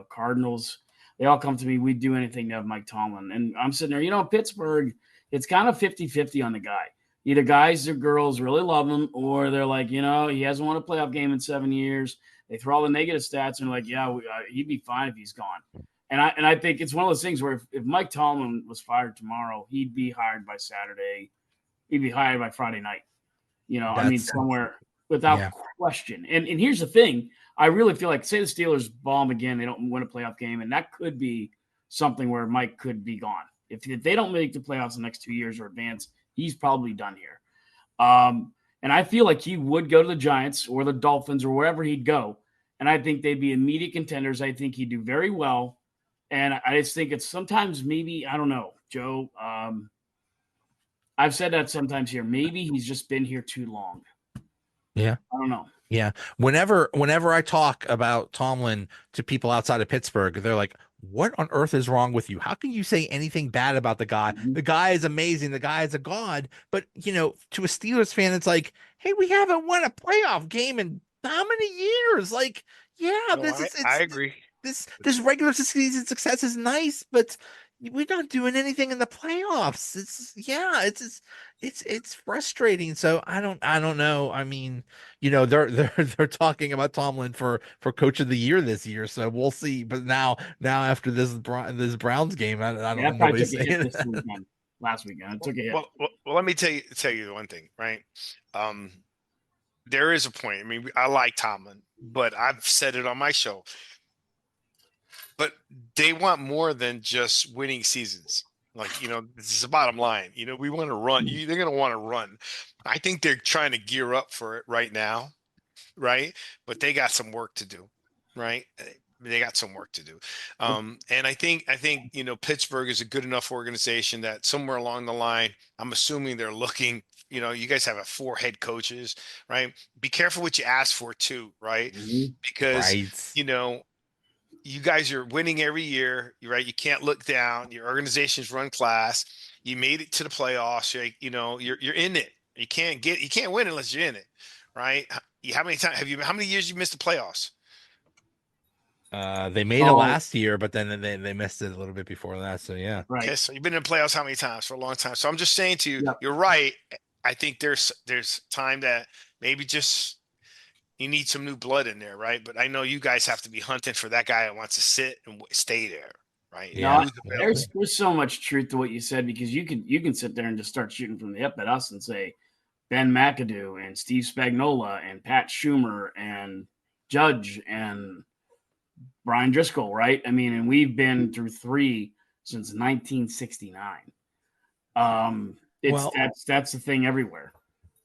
Cardinals, they all come to me. We do anything to have Mike Tomlin, and I'm sitting there. Pittsburgh, it's kind of 50-50 on the guy. Either guys or girls really love him, or they're like, he hasn't won a playoff game in 7 years. They throw all the negative stats and like, yeah, he'd be fine if he's gone. And I think it's one of those things where if Mike Tomlin was fired tomorrow, he'd be hired by Saturday. He'd be hired by Friday night. I mean, That's somewhere without yeah. question. And here's the thing. I really feel like, say the Steelers bomb again, they don't win a playoff game, and that could be something where Mike could be gone. If they don't make the playoffs the next 2 years or advance, he's probably done here. And I feel like he would go to the Giants or the Dolphins or wherever he'd go. And I think they'd be immediate contenders. I think he'd do very well. And I just think it's sometimes maybe, I don't know, Joe. I've said that sometimes here. Maybe he's just been here too long. Yeah. I don't know. Yeah. Whenever I talk about Tomlin to people outside of Pittsburgh, they're like, "What on earth is wrong with you? How can you say anything bad about the guy? Mm-hmm. The guy is amazing. The guy is a god." But, to a Steelers fan, it's like, "Hey, we haven't won a playoff game in how many years? Like, Yeah, No, this I agree. this regular season success is nice, but we're not doing anything in the playoffs. It's frustrating. So I don't know. I mean, they're talking about Tomlin for coach of the year this year, so we'll see. But now after this Browns game, I Yeah, don't that probably nobody's took a hit saying this weekend. Last weekend, it took a hit. Well, let me tell you one thing, right? Um, there is a point. I mean, I like Tomlin, but I've said it on my show. But they want more than just winning seasons. Like, this is the bottom line. We want to run. They're going to want to run. I think they're trying to gear up for it right now, right? But they got some work to do, right? They got some work to do. And I think, Pittsburgh is a good enough organization that somewhere along the line, I'm assuming they're looking, you guys have 4 head coaches, right? Be careful what you ask for too, right? Mhm. Because, right. you know, you guys are winning every year, right? You can't look down. Your organization's run class. You made it to the playoffs. You're in it. You can't win unless you're in it, right? How many years you missed the playoffs? They made it Oh, last year, but then they missed it a little bit before that. So yeah. right. Okay, so you've been in the playoffs how many times? For a long time. So I'm just saying to you, Yeah, you're right. I think there's time that maybe just you need some new blood in there, right? But I know you guys have to be hunting for that guy that wants to sit and stay there, right? And Yeah. no, who's Yeah. available. there's so much truth to what you said because you can sit there and just start shooting from the hip at us and say Ben McAdoo and Steve Spagnuolo and Pat Schumer and Judge and Brian Driscoll, right? I mean, and we've been through 3 since 1969. It's Well, that's the thing everywhere.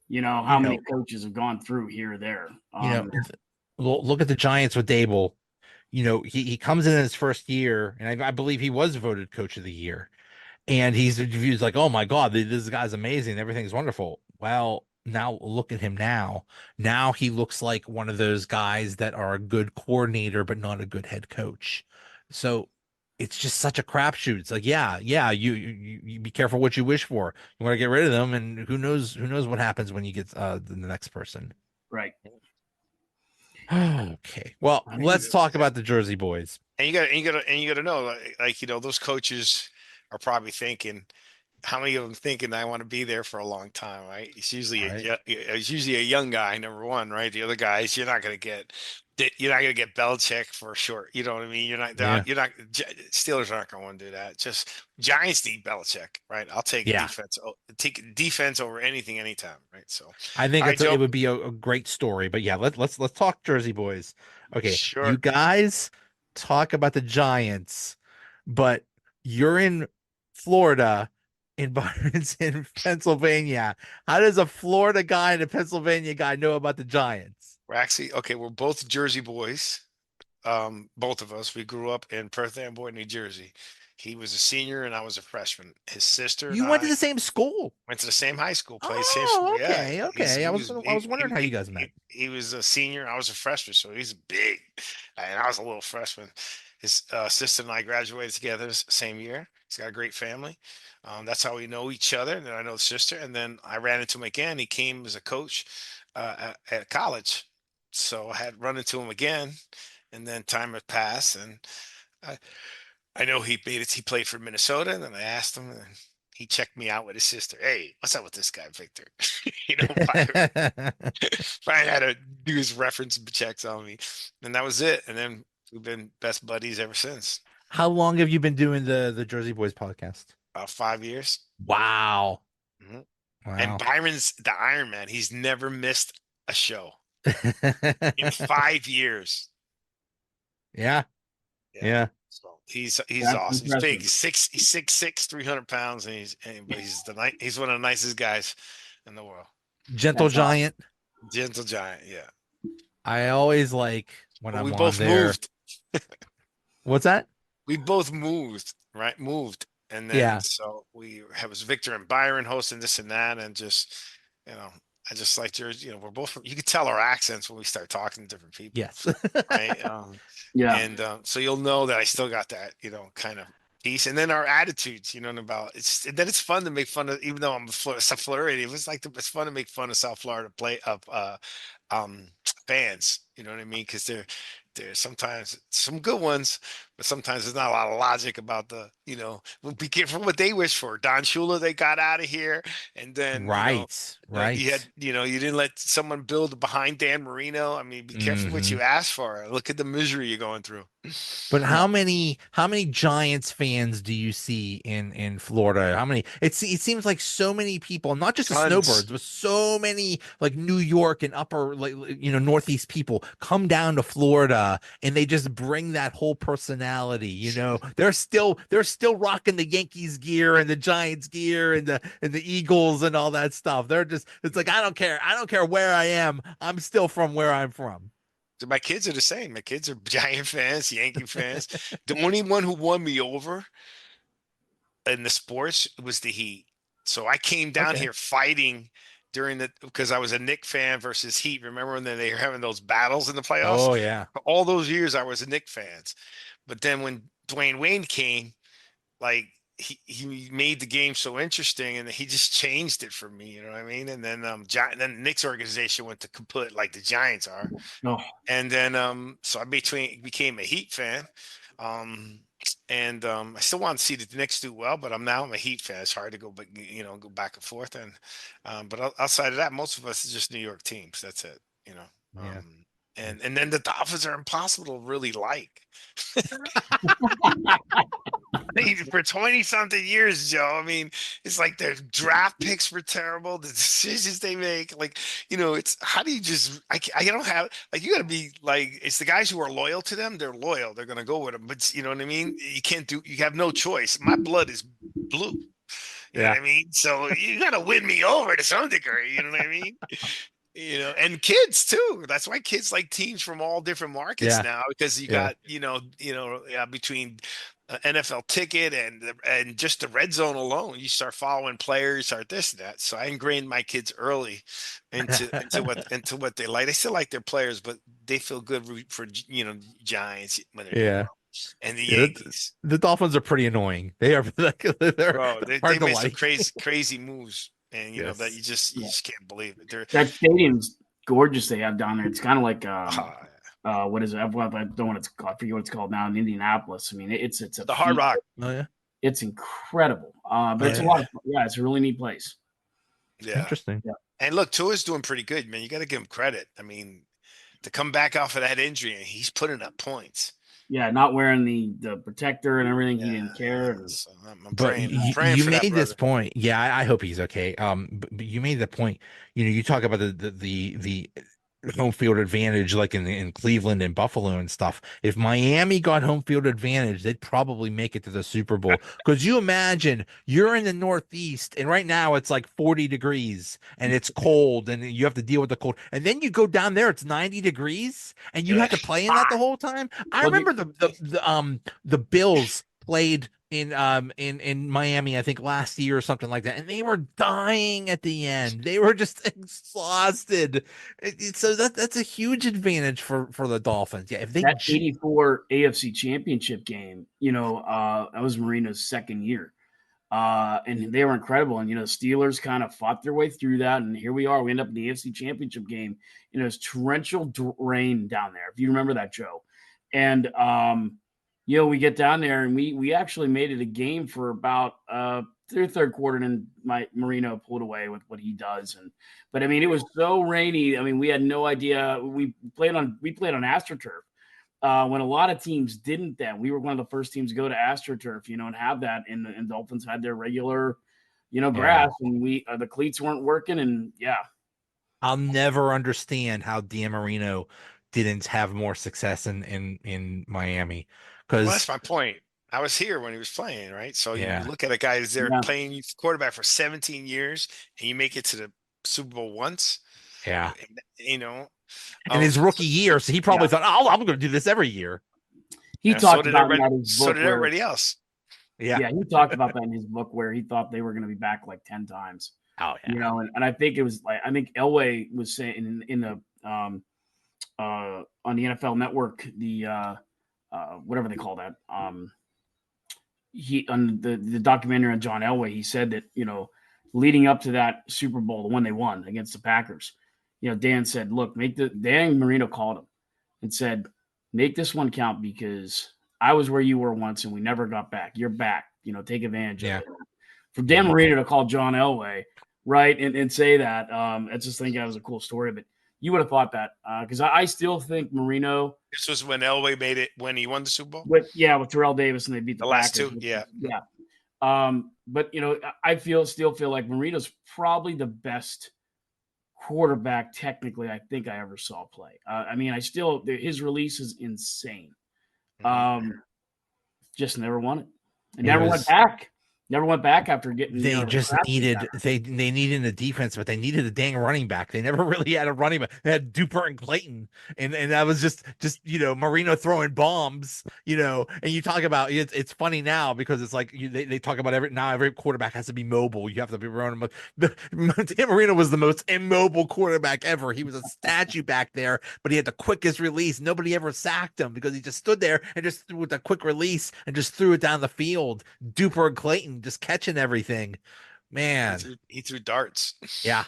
you How many know, coaches have gone through here or there. you know, look at the Giants with Dable. He comes in his first year, and I believe he was voted coach of the year. And he's viewed like, oh my God, this guy's amazing. Everything's wonderful. Well, now look at him now. Now he looks like one of those guys that are a good coordinator, but not a good head coach. So it's just such a crapshoot. It's like, yeah, you be careful what you wish for. You want to get rid of them, and who knows what happens when you get the next person. Right. Okay. Well, I let's mean, talk about the Jersey boys. And you got to know, those coaches are probably thinking, how many of them thinking I want to be there for a long time, right? Right. It's usually a young guy, number one, right? The other guys, you're not gonna get Belichick for sure. You know what I mean? Yeah. Steelers aren't going to do that. Just Giants need Belichick, right? I'll take Yeah. defense over anything, anytime, right? So, all I think right, it Joe. would be a great story. But yeah, let's talk Jersey boys. Okay, you Sure. guys talk about the Giants, but you're in Florida, in Byron's in Pennsylvania. How does a Florida guy and a Pennsylvania guy know about the Giants? We're actually okay. We're both Jersey boys. Both of us. We grew up in Perth Amboy, New Jersey. He was a senior and I was a freshman. His sister and You went to I the same school. went to the same high school, played same school. Oh, Yeah, okay, he's okay. he was I was wondering how you guys met. he was a senior. I was a freshman, so he's big, and I was a little freshman. His sister and I graduated together same year. He's got a great family. That's how we know each other. And then I know the sister, and then I ran into him again. He came as a coach at college, so I had run into him again, and then time had passed, and I I know he made it. He played for Minnesota, and then I asked him, and he checked me out with his sister. Hey, what's up with this guy, Victor? Brian had to do his reference checks on me, and that was it. And then we've been best buddies ever since. How long have you been doing the Jersey Boys podcast? About 5 years. Wow. Mhm. And Wow. Byron's the Iron Man. He's never missed a show in 5 years. Yeah. Yeah. Yeah. So he's that's awesome. He's big. impressive. He's 6'6", 300 pounds, but he's one of the nicest guys in the world. Gentle That's awesome. Giant. Gentle giant, yeah. I always like when But we I'm on both there. moved. What's that? We both moved, right? Moved, and then Yeah. so we have was Victor and Byron hosting this and that, and just you know, I just like Jersey. We're both from, you can tell our accents when we start talking to different people, Yes. right? Yeah. And so you'll know that I still got that, kind of piece. And then our attitudes, and about it's fun to make fun of, even though I'm South Florida. It was like it's fun to make fun of South Florida play of um fans. You know what I mean? Because There's sometimes some good ones, but sometimes there's not a lot of logic about well, be careful what they wish for. Don Shula, they got out of here. And then, Right, you had, right. you didn't let someone build behind Dan Marino. I mean, be careful what Hmm. you ask for. Look at the misery you're going through. But Yeah. how many Giants fans do you see in Florida? How many? It seems like so many people, not just the Tons. snowbirds, but so many like New York and upper Northeast people come down to Florida and they just bring that whole personality. They're still rocking the Yankees gear and the Giants gear and the Eagles and all that stuff. It's like I don't care where I am. I'm still from where I'm from. So my kids are the same. My kids are Giant fans, Yankee fans. The only one who won me over in the sports was the Heat. So I came down Okay. here fighting because I was a Knick fan versus Heat. Remember when they were having those battles in the playoffs? Oh yeah. For all those years, I was a Knick fans. But then when Dwayne Wayne came, like he made the game so interesting, and he just changed it for me. You know what I mean? And then then the Knicks organization went to kaput like the Giants are. No. And then so I became a Heat fan. Um, and I still want to see the Knicks do well, but I'm a Heat fan. It's hard to go back and forth. And but outside of that, most of us is just New York teams. That's it. You know. Yeah. And then the Dolphins are impossible to really like. For 20 something years, Joe. I mean, it's like their draft picks were terrible. The decisions they make, it's how do you I don't have, like, you got to be like, it's the guys who are loyal to them. They're loyal. They're going to go with them. But you know what I mean? You have no choice. My blood is blue. You know Yeah. what I mean? So you got to win me over to some degree. You know what I mean? And kids too. That's why kids like teams from all different markets Yeah. now, because you Yeah. got between NFL ticket and just the red zone alone, you start following players, start this and that. So I ingrained my kids early into what they like. They still like their players, but they feel good for Giants when they're doing Yeah. well, and the Yeah, Yankees. the Dolphins are pretty annoying. They're Bro, they hard to made some like. crazy moves, and that Yes. you just can't believe it. They're That stadium's gorgeous they have down there. It's kind of like uh, what is it? I don't know what it's called. I forget what it's called now in Indianapolis. I mean, it's a the Hard feat. Rock. Oh yeah. It's incredible. But Oh it's a lot yeah. of fun. Yeah, it's a really neat place. Yeah. Interesting. Yeah. And look, Tua's doing pretty good, man. You got to give him credit. I mean, to come back off of that injury, and he's putting up points. Yeah, not wearing the protector and everything. He Yeah, didn't yeah. care. And So I'm But praying. I'm you, praying you for that made this brother. point. Yeah, I hope he's okay. But you made the point. You talk about the home field advantage, like in Cleveland and Buffalo and stuff. If Miami got home field advantage, they'd probably make it to the Super Bowl. Because you imagine you're in the Northeast, and right now it's like 40 degrees and it's cold, and you have to deal with the cold. And then you go down there, it's 90 degrees, and you Yeah. have to play in that the whole time. I Well, remember the Bills played in Miami, I think last year or something like that, and they were dying at the end. They were just exhausted. So that's a huge advantage for the Dolphins. Yeah, if they that 84 AFC championship game, that was Marino's second year. And they were incredible. And, Steelers kind of fought their way through that. And here we are. We end up in the AFC championship game. It's torrential rain down there. If you remember that, Joe. And, we get down there and we actually made it a game for about through third quarter. And then Marino pulled away with what he does. But I mean, it was so rainy. I mean, we had no idea. We played on AstroTurf. When a lot of teams didn't then. We were one of the first teams to go to AstroTurf, and have that. And Dolphins had their regular, Yeah. grass, and the cleats weren't working. And yeah, I'll never understand how Dan Marino didn't have more success in Miami. Well, that's Because my point. I was here when he was playing, right? So you yeah, look at a guy who's there yeah, playing quarterback for 17 years, and you make it to the Super Bowl once. yeah. You know, And his rookie year, so he probably yeah. thought, "Oh, I'm going to do this every year." He so talked did about in everybody. that his So book did where everybody else. Yeah. yeah, he talked about that in his book where he thought they were going to be back like 10 times. Oh yeah. And I think it was like I think Elway was saying in the on the NFL Network the whatever they call that he on the documentary on John Elway, he said that, leading up to that Super Bowl, the one they won against the Packers, Dan said, look, Dan Marino called him and said, Make this one count because I was where you were once and we never got back. You're back. Take advantage of it. For Dan Marino to call John Elway, right, and say that, I just think that was a cool story. But you would have thought that because I still think Marino. This was when Elway made it when he won the Super Bowl. With Terrell Davis and they beat the last Packers. two, yeah. But I still feel like Marino's probably the best quarterback technically I think I ever saw play. His release is insane. Just never won it. And never went back. Never went back after getting. They just needed they needed a defense, but they needed a dang running back. They never really had a running back. They had Duper and Clayton, and that was just Marino throwing bombs. And you talk about it's funny now because it's like they talk about every quarterback has to be mobile. You have to be running. Dan Marino was the most immobile quarterback ever. He was a statue back there, but he had the quickest release. Nobody ever sacked him because he just stood there and just with a quick release and just threw it down the field. Duper and Clayton just catching everything, man. He threw darts. Yeah,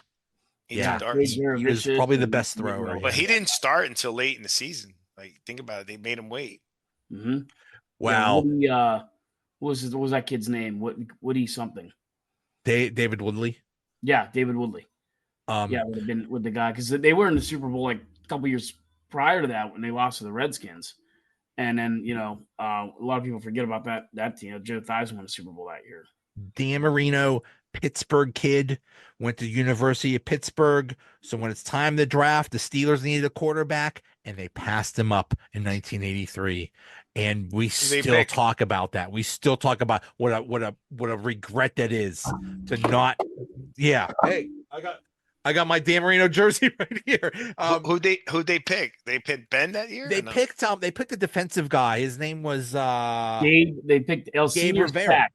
He threw darts. He was probably the best thrower. But he didn't start until late in the season. Like, think about it. They made him wait. Mm-hmm. Wow. Yeah, what was that kid's name? Woody something? David Woodley. Yeah, David Woodley. Would have been with the guy because they were in the Super Bowl like a couple years prior to that when they lost to the Redskins. And then, a lot of people forget about that team. Joe Theismann won the Super Bowl that year. Dan Marino, Pittsburgh kid, went to the University of Pittsburgh. So when it's time to draft, the Steelers needed a quarterback, and they passed him up in 1983. And we still talk about that. We still talk about what a regret that is to not. Yeah. Hey, I got my Dan Marino jersey right here. Who they pick? They picked Ben that year. They picked a defensive guy. His name was Gabe. They picked Gabe Rivera.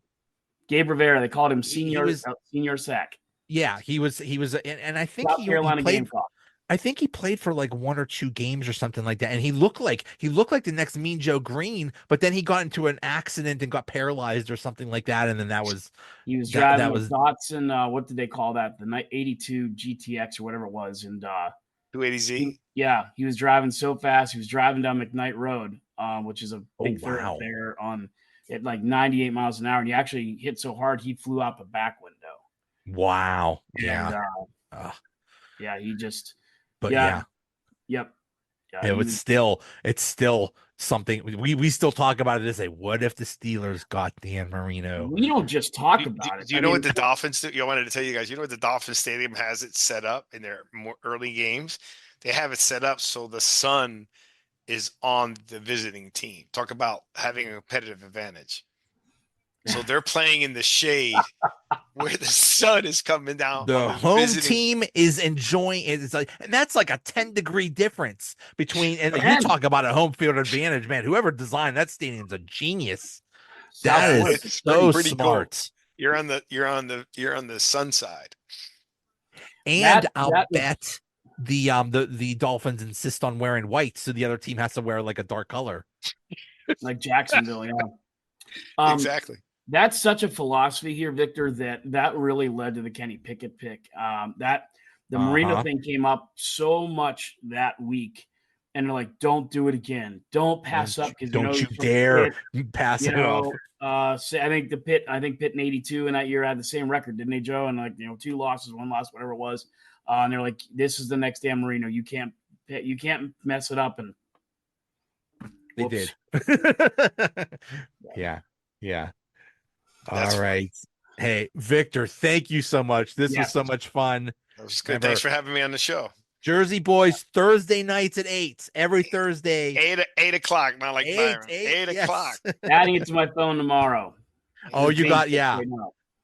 Gabe Rivera. They called him senior sack. Yeah, he was, and I think South Carolina Gamecock. I think he played for like 1 or 2 games or something like that, and he looked like the next Mean Joe Green, but then he got into an accident and got paralyzed or something like that, and then he was driving with Datsun. What did they call that? The 82 GTX or whatever it was, and 280Z. Yeah, he was driving so fast. He was driving down McKnight Road, which is a big thoroughfare there at like 98 miles an hour, and he actually hit so hard he flew out the back window. Wow. Yeah. He just. But Yep. Yeah, it's still something we still talk about it as what if the Steelers got Dan Marino? We don't just talk about it. Do you know what the Dolphins do? I wanted to tell you guys, what the Dolphins Stadium has it set up in their more early games? They have it set up so the sun is on the visiting team. Talk about having a competitive advantage. So they're playing in the shade where the sun is coming down. The home team is enjoying it. It's like, and that's like a 10-degree difference between. And you talk about a home field advantage, man. Whoever designed that stadium's a genius. That is so smart. Cool. You're on the sun side. And I'll bet the Dolphins insist on wearing white, so the other team has to wear like a dark color, like Jacksonville. Yeah, exactly. That's such a philosophy here, Victor, that really led to the Kenny Pickett pick. That the Marino thing came up so much that week, and they're like, "Don't do it again. Don't pass up because don't you dare pass it off." So I think Pitt in '82 in that year had the same record, didn't they, Joe? And like 2 losses, 1 loss, whatever it was. And they're like, "This is the next Dan Marino. You can't mess it up." And they did. Yeah. All right. Hey, Victor, thank you so much. This was so much fun. That was good. Thanks for having me on the show. Jersey Boys, Thursday nights at 8. Every Thursday. 8 o'clock, not like 8 o'clock. Adding it to my phone tomorrow. Oh, you got,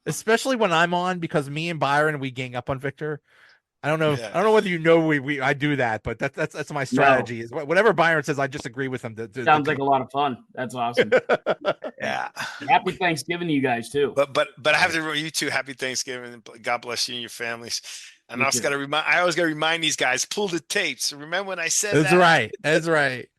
especially when I'm on, because me and Byron, we gang up on Victor. I don't know. I don't know whether I do that, but that's my strategy. Is whatever Byron says, I just agree with him. Sounds like a lot of fun. That's awesome. Yeah. Happy Thanksgiving to you guys too. But I have to you too. Happy Thanksgiving. God bless you and your families. And I always got to remind these guys, pull the tapes. Remember when I said That's right.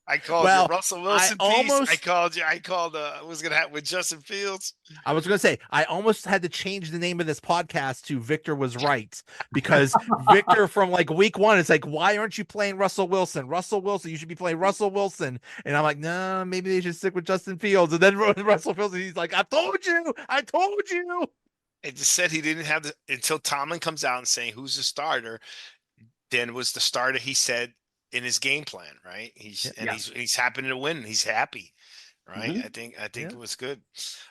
I called you Well, Russell I Wilson piece. I almost called you. I called what's gonna happen with Justin Fields. I was going to say, I almost had to change the name of this podcast to Victor Was Right, because Victor from like week one, it's like, why aren't you playing Russell Wilson? Russell Wilson, you should be playing Russell Wilson. And I'm like, no, maybe they should stick with Justin Fields. And then Russell Wilson, he's like, I told you. It just said he didn't have until Tomlin comes out and saying who's the starter. Then was the starter he said in his game plan, right? Yeah. He's happy to win. He's happy, right? Mhm. I think Yeah. it was good.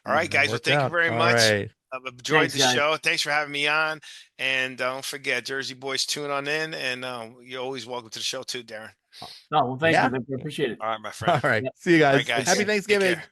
All right, That guys. Well, worked thank you out. very All much. right. I've enjoyed Thanks, the guys. show. Thanks for having me on. And don't forget, Jersey Boys, tune on in. And you're always welcome to the show too, Darren. Oh, well, thank Yeah. you, Victor. Appreciate it. All right, my friend. All right. Yep. See you All right, guys. guys. Happy Take Thanksgiving. care.